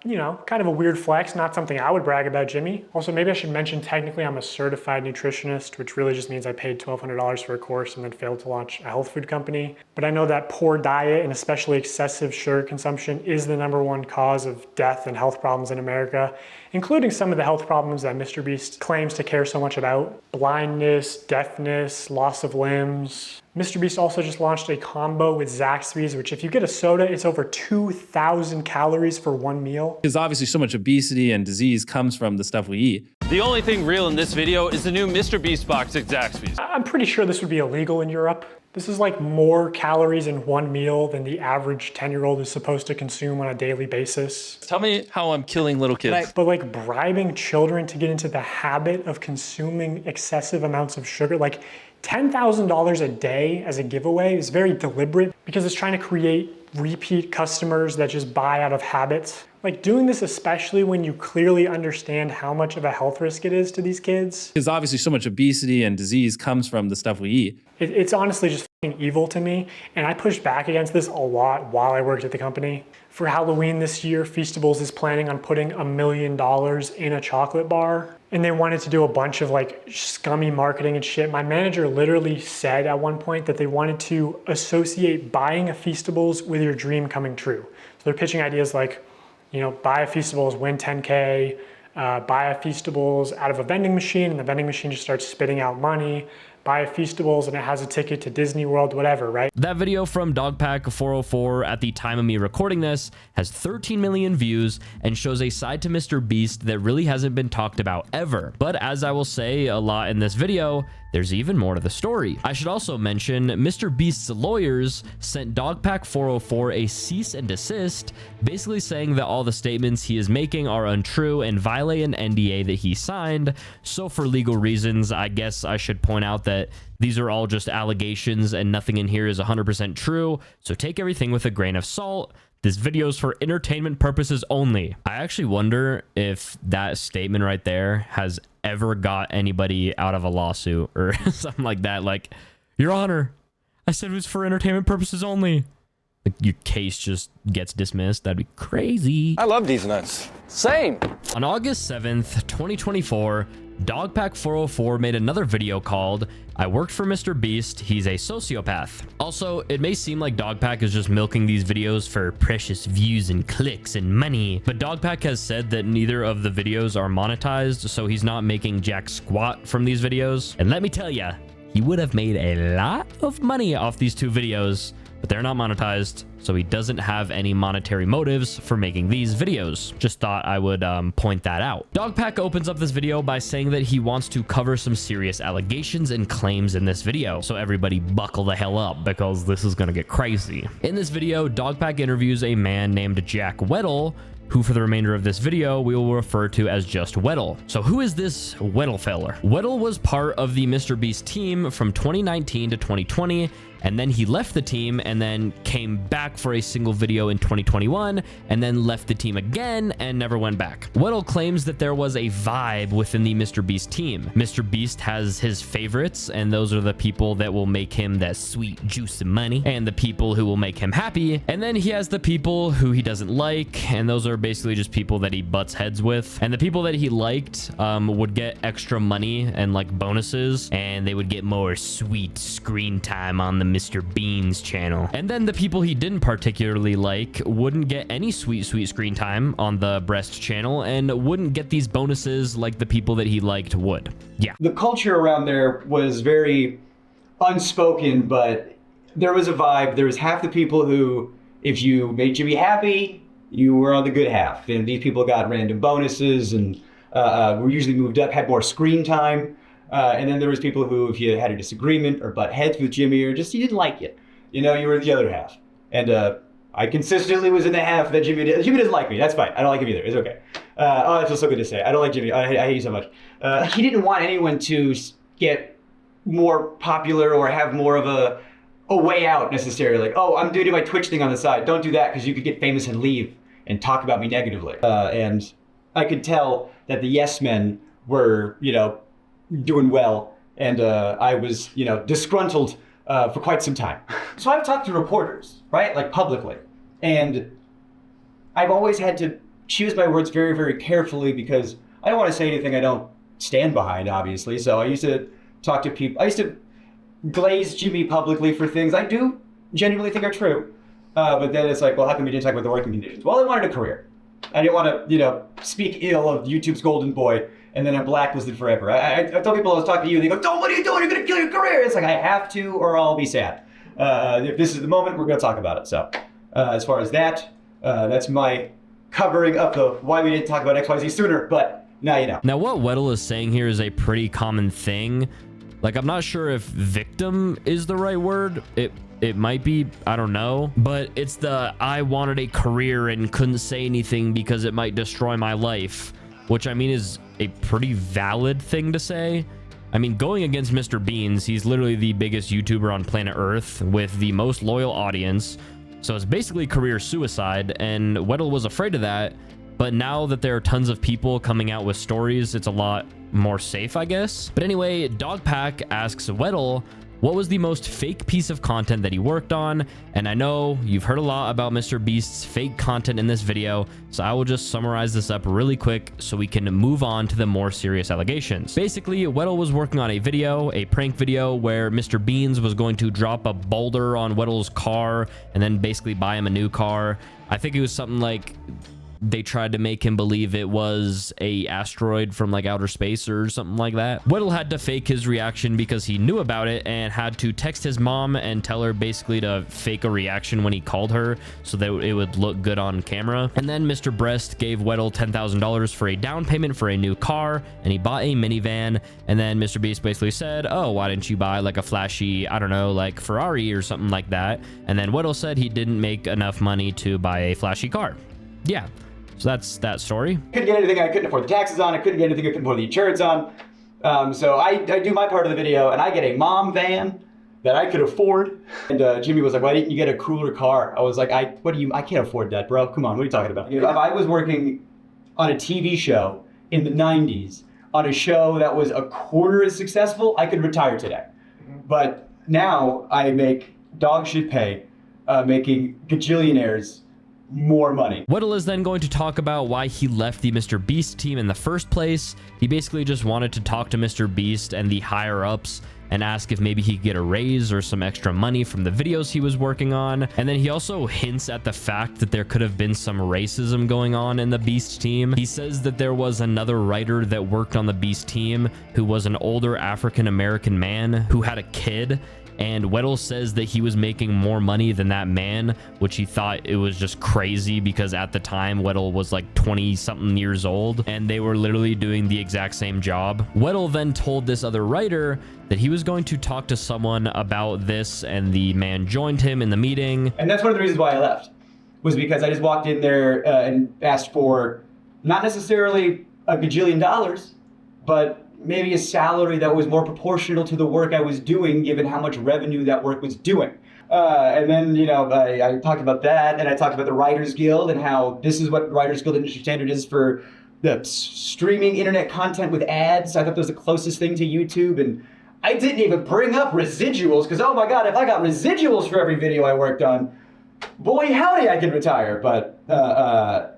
You know, kind of a weird flex, not something I would brag about, Jimmy. Also, maybe I should mention technically I'm a certified nutritionist, which really just means I paid $1,200 for a course and then failed to launch a health food company. But I know that poor diet and especially excessive sugar consumption is the #1 cause of death and health problems in America, including some of the health problems that MrBeast claims to care so much about. Blindness, deafness, loss of limbs. MrBeast also just launched a combo with Zaxby's, which if you get a soda, it's over 2,000 calories for one meal. Because obviously so much obesity and disease comes from the stuff we eat. The only thing real in this video is the new MrBeast box at Zaxby's. I'm pretty sure this would be illegal in Europe. This is like more calories in one meal than the average 10-year-old is supposed to consume on a daily basis. Tell me how I'm killing little kids. But like bribing children to get into the habit of consuming excessive amounts of sugar, like $10,000 a day as a giveaway is very deliberate because it's trying to create repeat customers that just buy out of habit. Like doing this, especially when you clearly understand how much of a health risk it is to these kids. Because obviously so much obesity and disease comes from the stuff we eat. It's honestly just fucking evil to me. And I pushed back against this a lot while I worked at the company. For Halloween this year, Feastables is planning on putting $1 million in a chocolate bar. And they wanted to do a bunch of like scummy marketing and shit. My manager literally said at one point that they wanted to associate buying a Feastables with your dream coming true. So they're pitching ideas like, you know, buy a Feastables, win 10K, buy a Feastables out of a vending machine and the vending machine just starts spitting out money. Buy a Feastables and it has a ticket to Disney World, whatever, right? That video from Dogpack404 at the time of me recording this has 13 million views and shows a side to MrBeast that really hasn't been talked about ever. But as I will say a lot in this video, there's even more to the story. I should also mention MrBeast's lawyers sent Dogpack404 a cease and desist, basically saying that all the statements he is making are untrue and violate an NDA that he signed. So for legal reasons, I guess I should point out that these are all just allegations and nothing in here is 100% true. So take everything with a grain of salt. This video is for entertainment purposes only. I actually wonder if that statement right there has ever got anybody out of a lawsuit or something like that. Like, Your Honor, I said it was for entertainment purposes only. like your case just gets dismissed. That'd be crazy. I love these nuts. Same. On August 7th, 2024, Dogpack404 made another video called "I worked for MrBeast, he's a sociopath." Also, it may seem like Dogpack is just milking these videos for precious views and clicks and money, but Dogpack has said that neither of the videos are monetized, so he's not making jack squat from these videos. And let me tell ya, he would have made a lot of money off these two videos, but they're not monetized, so he doesn't have any monetary motives for making these videos. Just thought I would point that out. Dogpack opens up this video by saying that he wants to cover some serious allegations and claims in this video, so everybody buckle the hell up because this is gonna get crazy. In this video, Dogpack interviews a man named Jack Weddle, who for the remainder of this video we will refer to as just Weddle. So who is this Weddle feller? Weddle was part of the MrBeast team from 2019 to 2020, and then he left the team and then came back for a single video in 2021 and then left the team again and never went back. Weddle claims that there was a vibe within the MrBeast team. MrBeast has his favorites, and those are the people that will make him that sweet juice of money and the people who will make him happy, and then he has the people who he doesn't like, and those are basically just people that he butts heads with. And the people that he liked would get extra money and like bonuses, and they would get more sweet screen time on the Mr. Beans channel. And then the people he didn't particularly like wouldn't get any sweet screen time on the Breast channel and wouldn't get these bonuses like the people that he liked would. Yeah. The culture around there was very unspoken, but there was a vibe. There was half the people who, if you made Jimmy happy, you were on the good half. And these people got random bonuses and were usually moved up, had more screen time. And then there was people who, if you had a disagreement or butt heads with Jimmy or just you didn't like it, you know, you were in the other half. And I consistently was in the half that Jimmy doesn't like me. That's fine. I don't like him either. It's okay. Oh, that feels so good to say. I don't like Jimmy. I hate you so much. He didn't want anyone to get more popular or have more of a way out necessarily. Like, oh, I'm doing my Twitch thing on the side. Don't do that because you could get famous and leave and talk about me negatively. And I could tell that the yes men were, you know, doing well, and I was, you know, disgruntled for quite some time. So I've talked to reporters, right, like publicly, and I've always had to choose my words very, very carefully because I don't want to say anything I don't stand behind, obviously. So I used to talk to people. I used to glaze Jimmy publicly for things I do genuinely think are true, but then it's like, well, how come you didn't talk about the working conditions? Well, I wanted a career. I didn't want to, you know, speak ill of YouTube's golden boy and then I'm blacklisted forever. I tell people I was talking to you, and they go, "Don't, what are you doing? You're going to kill your career." It's like, I have to or I'll be sad. If this is the moment, we're going to talk about it. So as far as that, that's my covering up of why we didn't talk about XYZ sooner, but now you know. Now, what Weddle is saying here is a pretty common thing. Like, I'm not sure if victim is the right word. It might be, I don't know, but it's the I wanted a career and couldn't say anything because it might destroy my life, which I mean is a pretty valid thing to say. I mean, going against Mr. Beans, he's literally the biggest YouTuber on planet Earth with the most loyal audience. So it's basically career suicide, and Weddle was afraid of that. But now that there are tons of people coming out with stories, it's a lot more safe, I guess. But anyway, Dogpack asks Weddle, what was the most fake piece of content that he worked on? And I know you've heard a lot about MrBeast's fake content in this video, so I will just summarize this up really quick so we can move on to the more serious allegations. Basically, Weddle was working on a video, a prank video, where Mr. Beans was going to drop a boulder on Weddle's car and then basically buy him a new car. I think it was something like they tried to make him believe it was a asteroid from like outer space or something like that. Weddle had to fake his reaction because he knew about it and had to text his mom and tell her basically to fake a reaction when he called her so that it would look good on camera. And then Mr. Breast gave Weddle $10,000 for a down payment for a new car, and he bought a minivan. And then MrBeast basically said, oh, why didn't you buy like a flashy, I don't know, like Ferrari or something like that? And then Weddle said he didn't make enough money to buy a flashy car. Yeah. So that's that story. Couldn't get anything I couldn't afford the taxes on. I couldn't get anything I couldn't afford the insurance on. So I do my part of the video, and I get a mom van that I could afford. And Jimmy was like, why didn't you get a cooler car? I was like, I can't afford that, bro. Come on, what are you talking about? If I was working on a TV show in the 90s, on a show that was a quarter as successful, I could retire today. But now I make dog shit pay. making gajillionaires more money. Weddle is then going to talk about why he left the MrBeast team in the first place. He basically just wanted to talk to MrBeast and the higher ups and ask if maybe he could get a raise or some extra money from the videos he was working on. And then he also hints at the fact that there could have been some racism going on in the Beast team. He says that there was another writer that worked on the Beast team who was an older African-American man who had a kid, and Weddle says that he was making more money than that man, which he thought it was just crazy because at the time Weddle was like 20 something years old and they were literally doing the exact same job. Weddle then told this other writer that he was going to talk to someone about this, and the man joined him in the meeting. And that's one of the reasons why I left, was because I just walked in there and asked for not necessarily a gajillion dollars, but maybe a salary that was more proportional to the work I was doing, given how much revenue that work was doing. And then, you know, I talked about that, and I talked about the Writers Guild and how this is what Writers Guild industry standard is for the streaming internet content with ads. I thought that was the closest thing to YouTube, and I didn't even bring up residuals, because oh my God, if I got residuals for every video I worked on, boy howdy, I could retire. But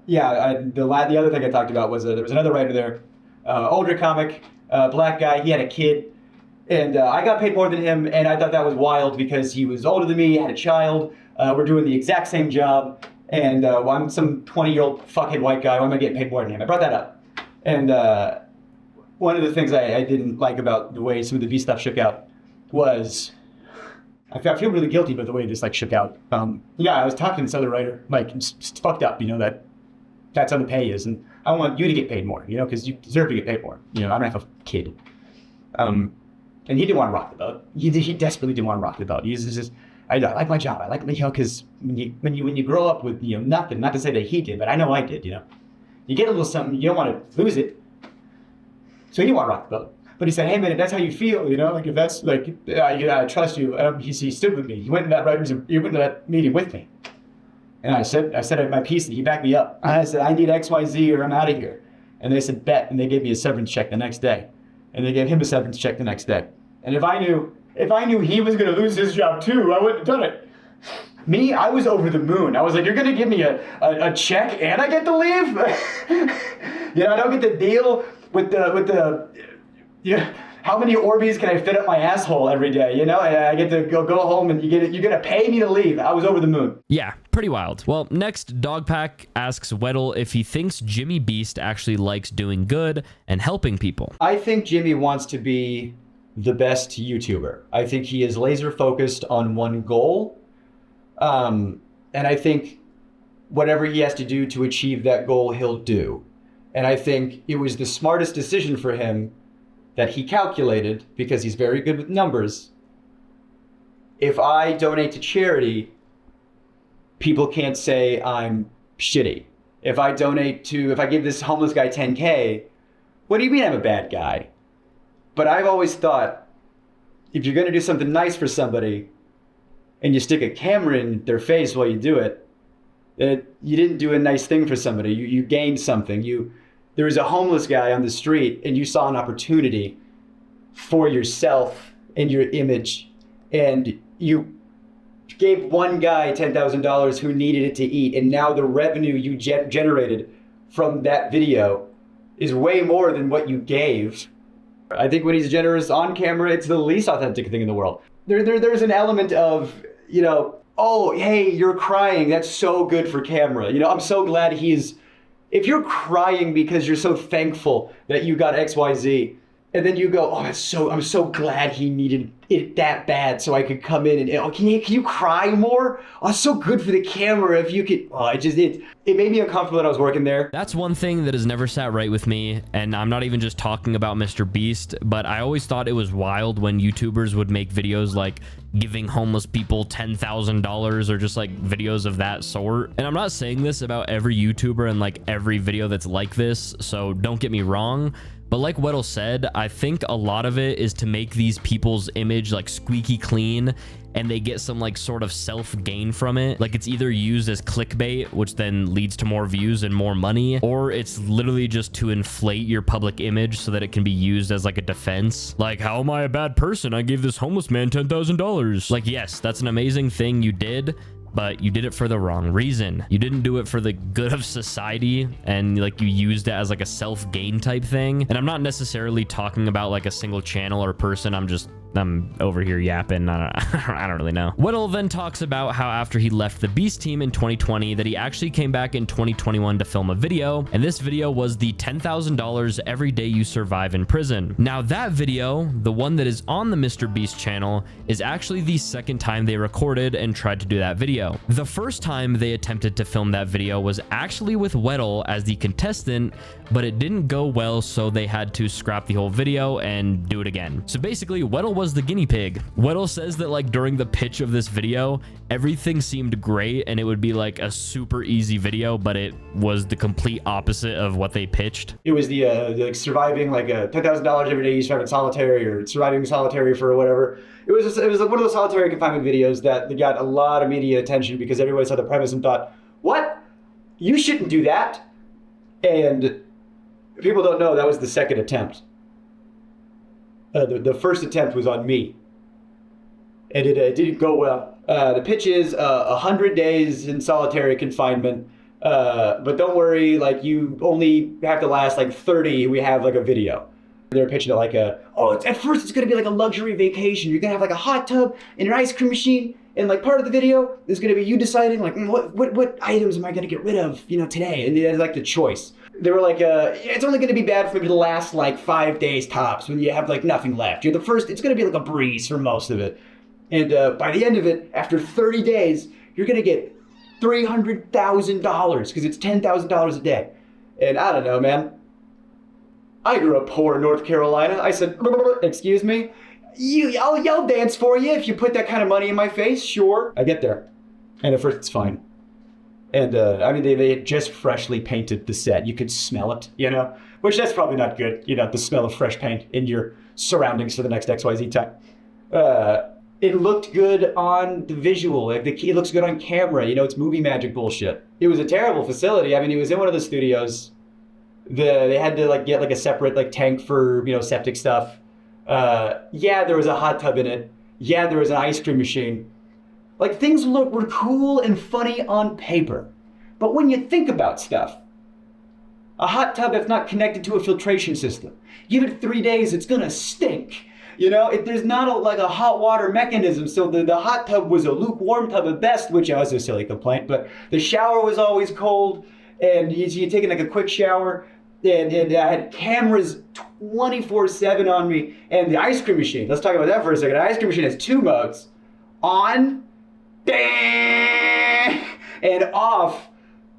yeah, the other thing I talked about was there was another writer there, older comic, black guy. He had a kid, and I got paid more than him, and I thought that was wild because he was older than me, had a child. We're doing the exact same job, and I'm some 20-year-old fuckhead white guy. Why am I getting paid more than him? I brought that up, and one of the things I didn't like about the way some of the Beast stuff shook out was I feel really guilty about the way this like shook out. Yeah, I was talking to this other writer, like it's fucked up, you know, that's how the pay is, and I want you to get paid more, you know, because you deserve to get paid more. You know, I don't have a kid. And he didn't want to rock the boat. He desperately didn't want to rock the boat. He's just, I like my job. I like, you know, because when you grow up with, you know, nothing, not to say that he did, but I know I did, you know. You get a little something, you don't want to lose it. So he didn't want to rock the boat. But he said, hey man, if that's how you feel, you know, like if that's like, I trust you. He stood with me. He went to that meeting with me. And I said my piece, and he backed me up. I said, I need XYZ or I'm out of here. And they said, bet. And they gave me a severance check the next day. And they gave him a severance check the next day. And if I knew he was going to lose his job too, I wouldn't have done it. Me, I was over the moon. I was like, you're going to give me a check and I get to leave? You know, I don't get to deal with the yeah, how many Orbeez can I fit up my asshole every day, you know? And I get to go home and you're going to pay me to leave. I was over the moon. Yeah, pretty wild. Well, next, Dogpack asks Weddle if he thinks Jimmy Beast actually likes doing good and helping people. I think Jimmy wants to be the best YouTuber. I think he is laser focused on one goal. And I think whatever he has to do to achieve that goal, he'll do. And I think it was the smartest decision for him that he calculated, because he's very good with numbers. If I donate to charity, people can't say I'm shitty. If I give this homeless guy 10K, what do you mean I'm a bad guy? But I've always thought, if you're gonna do something nice for somebody and you stick a camera in their face while you do it, that you didn't do a nice thing for somebody. You gained something. There was a homeless guy on the street and you saw an opportunity for yourself and your image, and you gave one guy $10,000 who needed it to eat, and now the revenue you generated from that video is way more than what you gave. I think when he's generous on camera, it's the least authentic thing in the world. There's an element of, you know, oh, hey, you're crying. That's so good for camera. You know, I'm so glad if you're crying because you're so thankful that you got XYZ, and then you go, oh, I'm so glad he needed it that bad so I could come in and, oh, can you cry more? Oh, it's so good for the camera if you could. Oh, it made me uncomfortable that I was working there. That's one thing that has never sat right with me, and I'm not even just talking about MrBeast, but I always thought it was wild when YouTubers would make videos like giving homeless people $10,000 or just like videos of that sort. And I'm not saying this about every YouTuber and like every video that's like this, so don't get me wrong. But like Weddle said, I think a lot of it is to make these people's image like squeaky clean, and they get some like sort of self-gain from it. Like it's either used as clickbait, which then leads to more views and more money, or it's literally just to inflate your public image so that it can be used as like a defense. Like, how am I a bad person? I gave this homeless man $10,000. Like, yes, that's an amazing thing you did, but you did it for the wrong reason. You didn't do it for the good of society, and like you used it as like a self-gain type thing. And I'm not necessarily talking about like a single channel or person. I'm over here yapping. I don't really know. Weddle then talks about how after he left the Beast team in 2020 that he actually came back in 2021 to film a video, and this video was the $10,000 every day you survive in prison. Now that video, the one that is on the MrBeast channel, is actually the second time they recorded and tried to do that video. The first time they attempted to film that video was actually with Weddle as the contestant, but it didn't go well, so they had to scrap the whole video and do it again. So basically, Weddle was the guinea pig. Weddle says that like during the pitch of this video, everything seemed great and it would be like a super easy video, but it was the complete opposite of what they pitched. It was the like surviving like $10,000 every day you survive in solitary, or surviving solitary for whatever. It was like one of those solitary confinement videos that got a lot of media attention because everybody saw the premise and thought, what? You shouldn't do that. And people don't know that was the second attempt. The first attempt was on me, and it didn't go well. The pitch is 100 days in solitary confinement, but don't worry, like you only have to last like 30. We have like a video. They're pitching it like at first it's gonna be like a luxury vacation. You're gonna have like a hot tub and an ice cream machine, and like part of the video is gonna be you deciding like what items am I gonna get rid of, today, and it's like the choice. They were like, it's only going to be bad for you to last like 5 days tops when you have like nothing left. You're the first, it's going to be like a breeze for most of it. And by the end of it, after 30 days, you're going to get $300,000 because it's $10,000 a day. And I don't know, man. I grew up poor in North Carolina. I said, excuse me? I'll dance for you if you put that kind of money in my face, sure. I get there. And at first it's fine. And I mean, they had just freshly painted the set. You could smell it, which that's probably not good, the smell of fresh paint in your surroundings for the next XYZ time. It looked good on the visual. It looks good on camera. It's movie magic bullshit. It was a terrible facility. I mean, it was in one of the studios. They had to like get like a separate like tank for, septic stuff. Yeah, there was a hot tub in it. Yeah, there was an ice cream machine. Like, things were cool and funny on paper. But when you think about stuff, a hot tub that's not connected to a filtration system, give it 3 days, it's gonna stink. There's not like a hot water mechanism, so the hot tub was a lukewarm tub at best, which was a silly complaint, but the shower was always cold, and you're taking like a quick shower, and I had cameras 24/7 on me, and the ice cream machine, let's talk about that for a second. The ice cream machine has 2 modes, on, and off,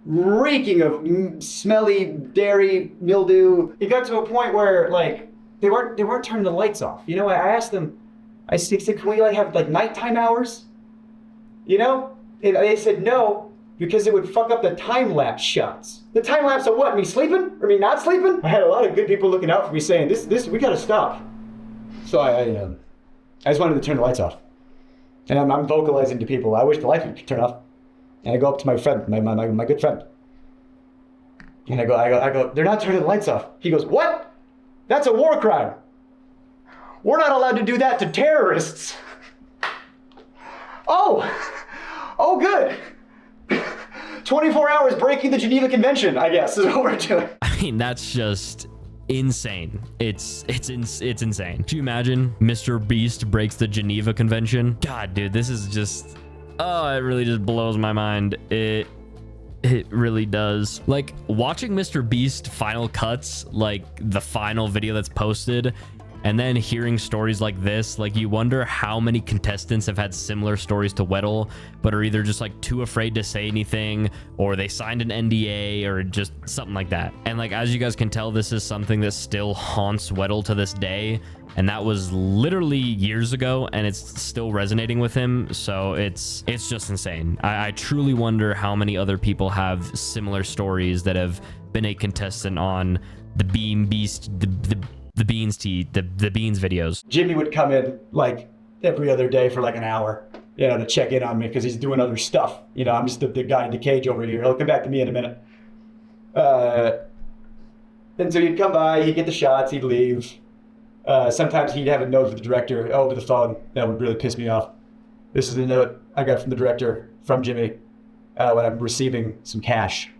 reeking of smelly dairy mildew. It got to a point where like they weren't turning the lights off. I asked them, I said, can we like have like nighttime hours? And they said no, because it would fuck up the time lapse shots. The time lapse of what? Me sleeping or me not sleeping? I had a lot of good people looking out for me saying this we gotta stop. So I just wanted to turn the lights off. And I'm vocalizing to people, I wish the lights would turn off. And I go up to my friend, my good friend. And I go, they're not turning the lights off. He goes, what? That's a war crime. We're not allowed to do that to terrorists. Oh, good. 24 hours breaking the Geneva Convention, I guess, is what we're doing. I mean, that's just insane. It's insane. Do you imagine MrBeast breaks the Geneva Convention? God, dude, this is just, it really just blows my mind. It really does. Like, watching MrBeast final cuts, like the final video that's posted, and then hearing stories like this, like you wonder how many contestants have had similar stories to Weddle, but are either just like too afraid to say anything, or they signed an NDA, or just something like that. And like, as you guys can tell, this is something that still haunts Weddle to this day. And that was literally years ago, and it's still resonating with him. So it's just insane. I truly wonder how many other people have similar stories that have been a contestant on the Beast, the Beans videos. Jimmy would come in like every other day for like an hour, to check in on me because he's doing other stuff. I'm just the guy in the cage over here. He'll come back to me in a minute. And so he'd come by, he'd get the shots, he'd leave. Sometimes he'd have a note with the director over the phone. That would really piss me off. This is the note I got from the director, from Jimmy, when I'm receiving some cash.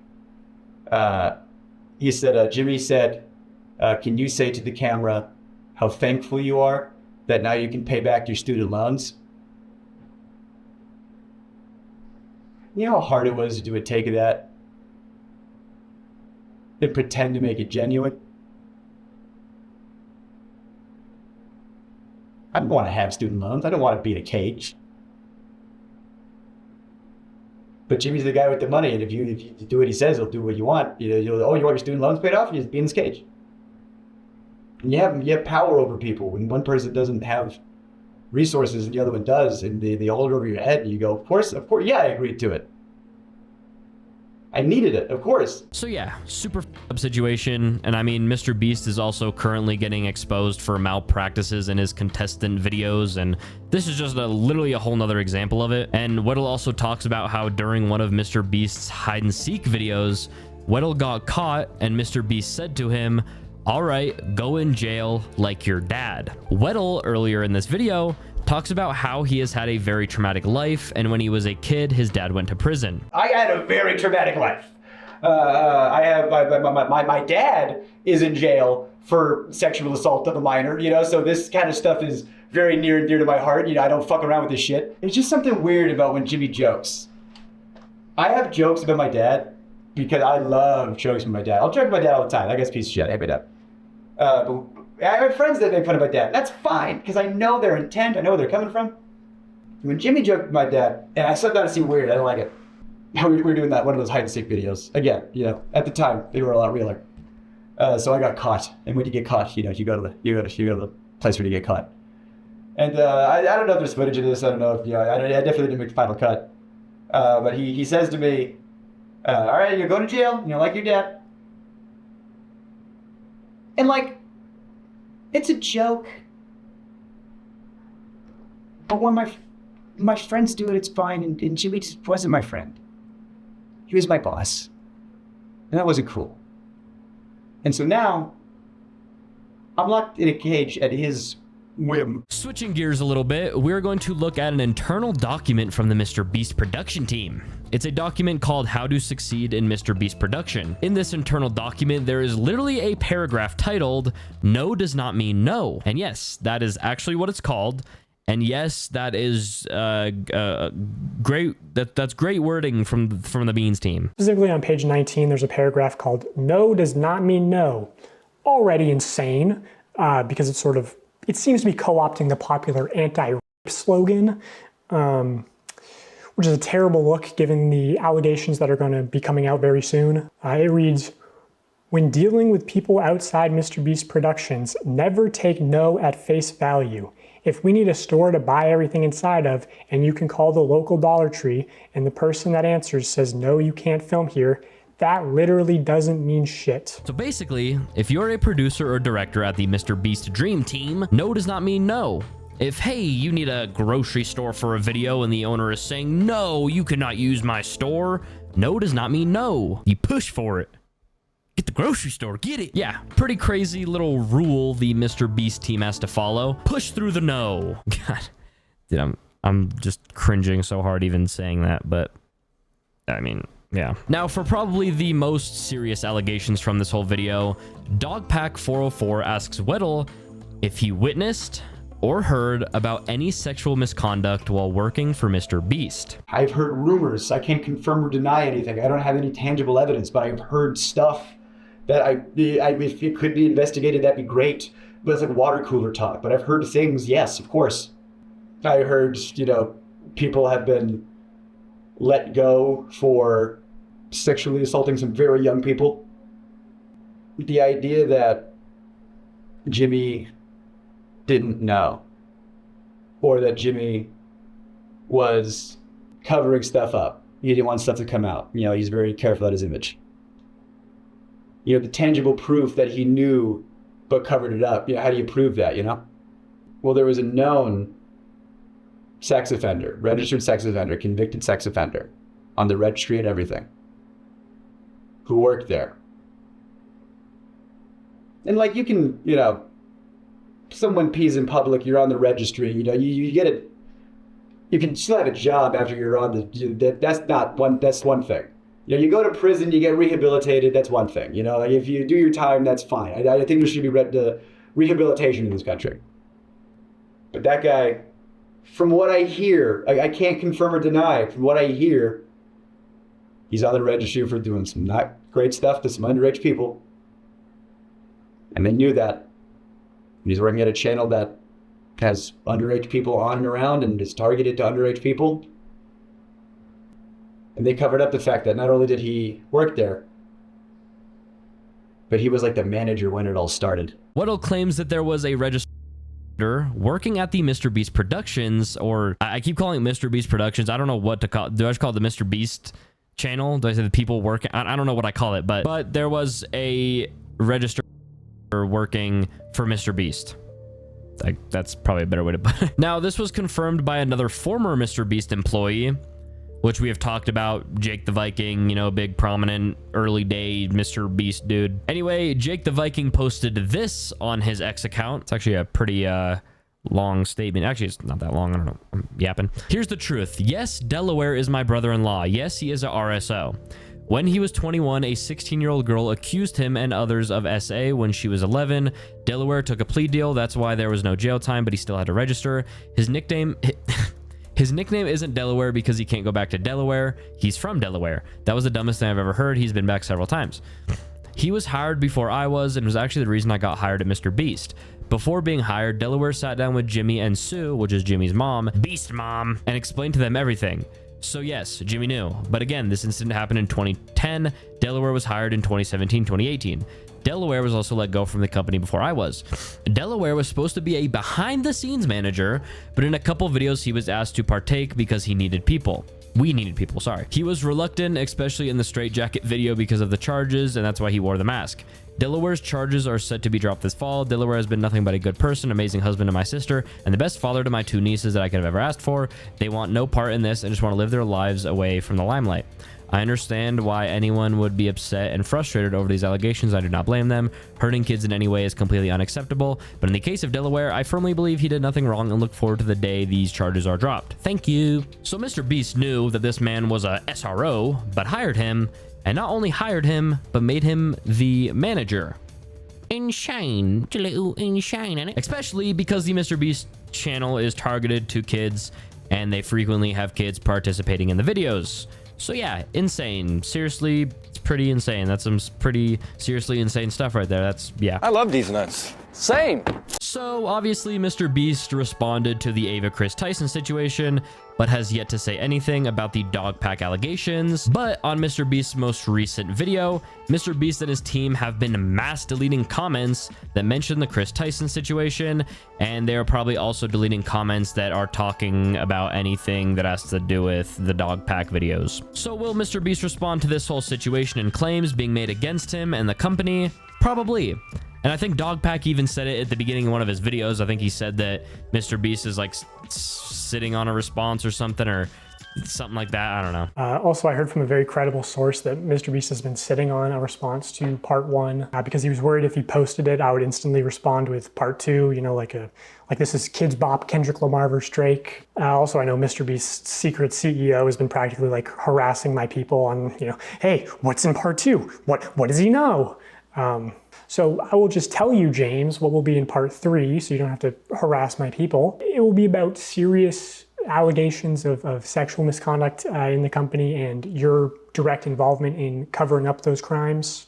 He said, Jimmy said, can you say to the camera how thankful you are that now you can pay back your student loans? You know how hard it was to do a take of that? And pretend to make it genuine? I don't want to have student loans. I don't want to be in a cage. But Jimmy's the guy with the money, and if you do what he says, he'll do what you want. You want your student loans paid off? You just be in this cage. And you have power over people. When one person doesn't have resources and the other one does, and they hold it over your head, and you go, of course, yeah, I agreed to it. I needed it, of course. So yeah, super up situation. And I mean, MrBeast is also currently getting exposed for malpractices in his contestant videos. And this is just literally a whole nother example of it. And Weddle also talks about how during one of MrBeast's hide and seek videos, Weddle got caught and MrBeast said to him, "All right, go in jail like your dad." Weddle earlier in this video talks about how he has had a very traumatic life, and when he was a kid, his dad went to prison. I had a very traumatic life. I have my dad is in jail for sexual assault of a minor, so this kind of stuff is very near and dear to my heart. I don't fuck around with this shit. It's just something weird about when Jimmy jokes. I have jokes about my dad because I love jokes with my dad. I'll joke with my dad all the time. That guy's a piece of shit. I hate my dad. But I have friends that make fun of my dad. That's fine, because I know their intent. I know where they're coming from. When Jimmy joked with my dad, and I said that to seem weird, I don't like it. We were doing one of those hide and seek videos. Again, at the time, they were a lot realer. So I got caught. And when you get caught, you go to the place where you get caught. And I don't know if there's footage of this. I don't know if, I definitely didn't make the final cut. But he says to me, all right, you're going to jail, like your dad. And it's a joke. But when my friends do it, it's fine. And Jimmy just wasn't my friend. He was my boss. And that wasn't cool. And so now, I'm locked in a cage at his whim. Switching gears a little bit, we're going to look at an internal document from the MrBeast production team. It's a document called How to Succeed in MrBeast Production. In this internal document, there is literally a paragraph titled, "No does not mean no." And yes, that is actually what it's called. And yes, that is great. That's great wording from the Beans team. Specifically on page 19, there's a paragraph called "No does not mean no." Already insane, because it seems to be co-opting the popular anti-rape slogan, which is a terrible look given the allegations that are going to be coming out very soon. It reads, "When dealing with people outside MrBeast Productions, never take no at face value. If we need a store to buy everything inside of, and you can call the local Dollar Tree, and the person that answers says, no, you can't film here, that literally doesn't mean shit." So basically, if you're a producer or director at the MrBeast Dream Team, no does not mean no. If, hey, you need a grocery store for a video and the owner is saying, no, you cannot use my store, no does not mean no. You push for it. Get the grocery store, get it. Yeah, pretty crazy little rule the MrBeast team has to follow. Push through the no. God, dude, I'm just cringing so hard even saying that, but I mean, yeah. Now, for probably the most serious allegations from this whole video, Dogpack404 asks Weddle if he witnessed or heard about any sexual misconduct while working for MrBeast. I've heard rumors. I can't confirm or deny anything. I don't have any tangible evidence, but I've heard stuff that if it could be investigated, that'd be great. But it's like water cooler talk. But I've heard things, yes, of course. I heard, people have been let go for sexually assaulting some very young people. The idea that Jimmy didn't know, or that Jimmy was covering stuff up. He didn't want stuff to come out. He's very careful about his image. The tangible proof that he knew but covered it up. How do you prove that, Well, there was a known sex offender, registered sex offender, convicted sex offender on the registry and everything, who worked there. And you can, someone pees in public, you're on the registry, you get it. you can still have a job after you're on the. That's one thing. You know, you go to prison, you get rehabilitated. That's one thing. You know, like if you do your time, that's fine. I think there should be rehabilitation in this country. But that guy, from what I hear, I can't confirm or deny. From what I hear, he's on the registry for doing some not great stuff to some underage people. And they knew that. And he's working at a channel that has underage people on and around and is targeted to underage people. And they covered up the fact that not only did he work there, but he was like the manager when it all started. Weddle claims that there was a register working at the MrBeast Productions, or I keep calling it MrBeast Productions. I don't know what to call it. Do I just call it the MrBeast channel? Do I say the people working? I don't know what I call it, but there was a register working for MrBeast. That's probably a better way to put it. Now, this was confirmed by another former MrBeast employee, which we have talked about, Jake the Viking, you know, big prominent early day MrBeast dude. Anyway, Jake the Viking posted this on his X account. It's actually a pretty long statement. Actually, it's not that long. I don't know. I'm yapping. Here's the truth. Yes, Delaware is my brother-in-law. Yes, he is a RSO. When he was 21, a 16-year-old girl accused him and others of SA when she was 11. Delaware took a plea deal. That's why there was no jail time, but he still had to register. His nickname isn't Delaware because he can't go back to Delaware. He's from Delaware. That was the dumbest thing I've ever heard. He's been back several times. He was hired before I was, and was actually the reason I got hired at MrBeast. Before being hired, Delaware sat down with Jimmy and Sue, which is Jimmy's mom, Beast Mom, and explained to them everything. So yes, Jimmy knew. But again, this incident happened in 2010. Delaware was hired in 2017, 2018. Delaware was also let go from the company before I was. Delaware was supposed to be a behind-the-scenes manager, but in a couple videos he was asked to partake because he needed people. We needed people, sorry. He was reluctant, especially in the straitjacket video because of the charges, and that's why he wore the mask. Delaware's charges are set to be dropped this fall. Delaware has been nothing but a good person, amazing husband to my sister, and the best father to my 2 nieces that I could have ever asked for. They want no part in this and just want to live their lives away from the limelight. I understand why anyone would be upset and frustrated over these allegations. I do not blame them. Hurting kids in any way is completely unacceptable. But in the case of Delaware, I firmly believe he did nothing wrong and look forward to the day these charges are dropped. Thank you. So MrBeast knew that this man was a SRO, but hired him. And not only hired him, but made him the manager. Insane. It's a little insane, isn't it? Especially because the MrBeast channel is targeted to kids, and they frequently have kids participating in the videos. So yeah, insane. Seriously, it's pretty insane. That's some pretty seriously insane stuff right there. That's, yeah. I love these nuts. Same. So obviously MrBeast responded to the Ava Kris Tyson situation, but has yet to say anything about the dog pack allegations. But on MrBeast's most recent video, MrBeast and his team have been mass deleting comments that mention the Kris Tyson situation, and they are probably also deleting comments that are talking about anything that has to do with the dog pack videos. So will MrBeast respond to this whole situation and claims being made against him and the company? Probably. And I think Dogpack even said it at the beginning of one of his videos. I think he said that MrBeast is like sitting on a response or something like that. I don't know. Also, I heard from a very credible source that MrBeast has been sitting on a response to part 1 because he was worried if he posted it, I would instantly respond with part 2. You know, like this is Kids Bop, Kendrick Lamar versus Drake. Also, I know MrBeast's secret CEO has been practically like harassing my people on, you know, hey, what's in part 2? What does he know? So I will just tell you, James, what will be in part 3, so you don't have to harass my people. It will be about serious allegations of sexual misconduct in the company and your direct involvement in covering up those crimes.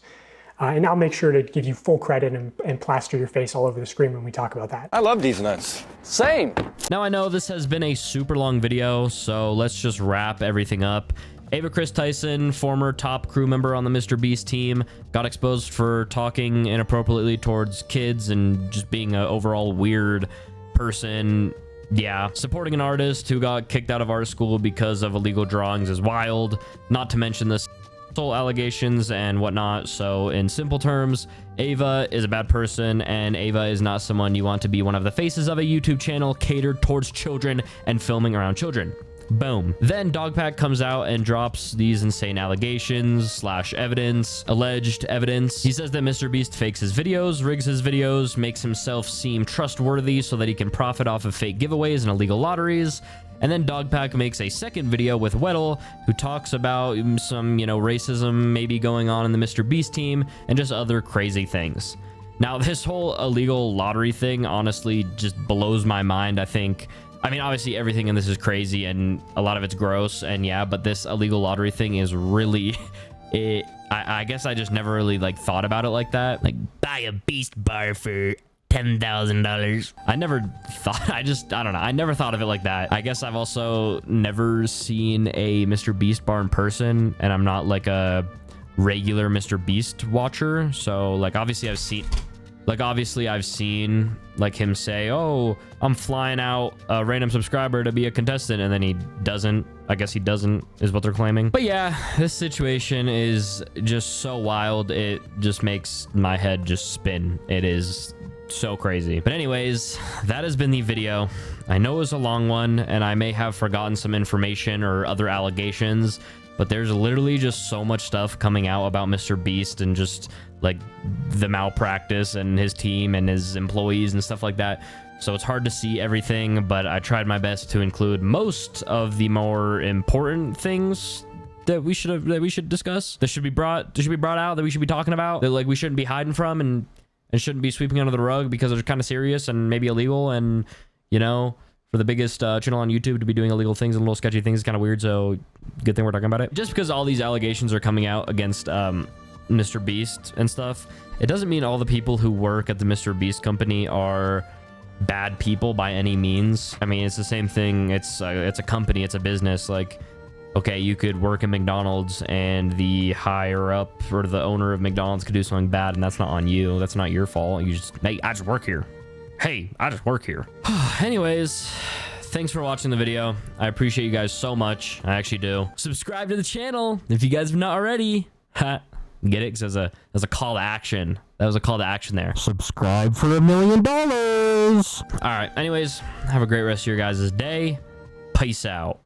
And I'll make sure to give you full credit and plaster your face all over the screen when we talk about that. I love these nuts. Same. Now I know this has been a super long video, so let's just wrap everything up. Ava Kris Tyson, former top crew member on the MrBeast team, got exposed for talking inappropriately towards kids and just being an overall weird person. Yeah, supporting an artist who got kicked out of art school because of illegal drawings is wild, not to mention the sexual allegations and whatnot. So in simple terms, Ava is a bad person, and Ava is not someone you want to be one of the faces of a YouTube channel catered towards children and filming around children. Boom. Then Dogpack comes out and drops these insane allegations / evidence, alleged evidence. He says that MrBeast fakes his videos, rigs his videos, makes himself seem trustworthy so that he can profit off of fake giveaways and illegal lotteries. And then Dogpack makes a second video with Weddle, who talks about some, racism maybe going on in the MrBeast team and just other crazy things. Now, this whole illegal lottery thing honestly just blows my mind. I mean, obviously everything in this is crazy and a lot of it's gross, and yeah, but this illegal lottery thing is really I guess I just never really thought about it like that. Like, buy a Beast bar for $10,000. I never thought, I don't know. I never thought of it like that. I guess I've also never seen a MrBeast bar in person, and I'm not like a regular MrBeast watcher. So obviously I've seen him say, oh, I'm flying out a random subscriber to be a contestant, and then he doesn't. I guess he doesn't, is what they're claiming. But yeah, this situation is just so wild. It just makes my head just spin. It is so crazy. But anyways, that has been the video. I know it was a long one, and I may have forgotten some information or other allegations, but there's literally just so much stuff coming out about MrBeast and just the malpractice and his team and his employees and stuff like that. So it's hard to see everything, but I tried my best to include most of the more important things that we should discuss, that should be brought out, that we should be talking about, that we shouldn't be hiding from and shouldn't be sweeping under the rug because they're kind of serious and maybe illegal. And for the biggest channel on YouTube to be doing illegal things and little sketchy things is kind of weird. So good thing we're talking about it. Just because all these allegations are coming out against MrBeast and stuff, it doesn't mean all the people who work at the MrBeast company are bad people by any means. I mean, it's the same thing. It's a company, it's a business. Okay, you could work at McDonald's and the higher up or the owner of McDonald's could do something bad, and that's not on you. That's not your fault. You just, hey, I just work here. Hey, I just work here. Anyways, thanks for watching the video. I appreciate you guys so much. I actually do. Subscribe to the channel if you guys have not already. Get it? Because there's a call to action. That was a call to action there. Subscribe for $1 million. All right. Anyways, have a great rest of your guys' day. Peace out.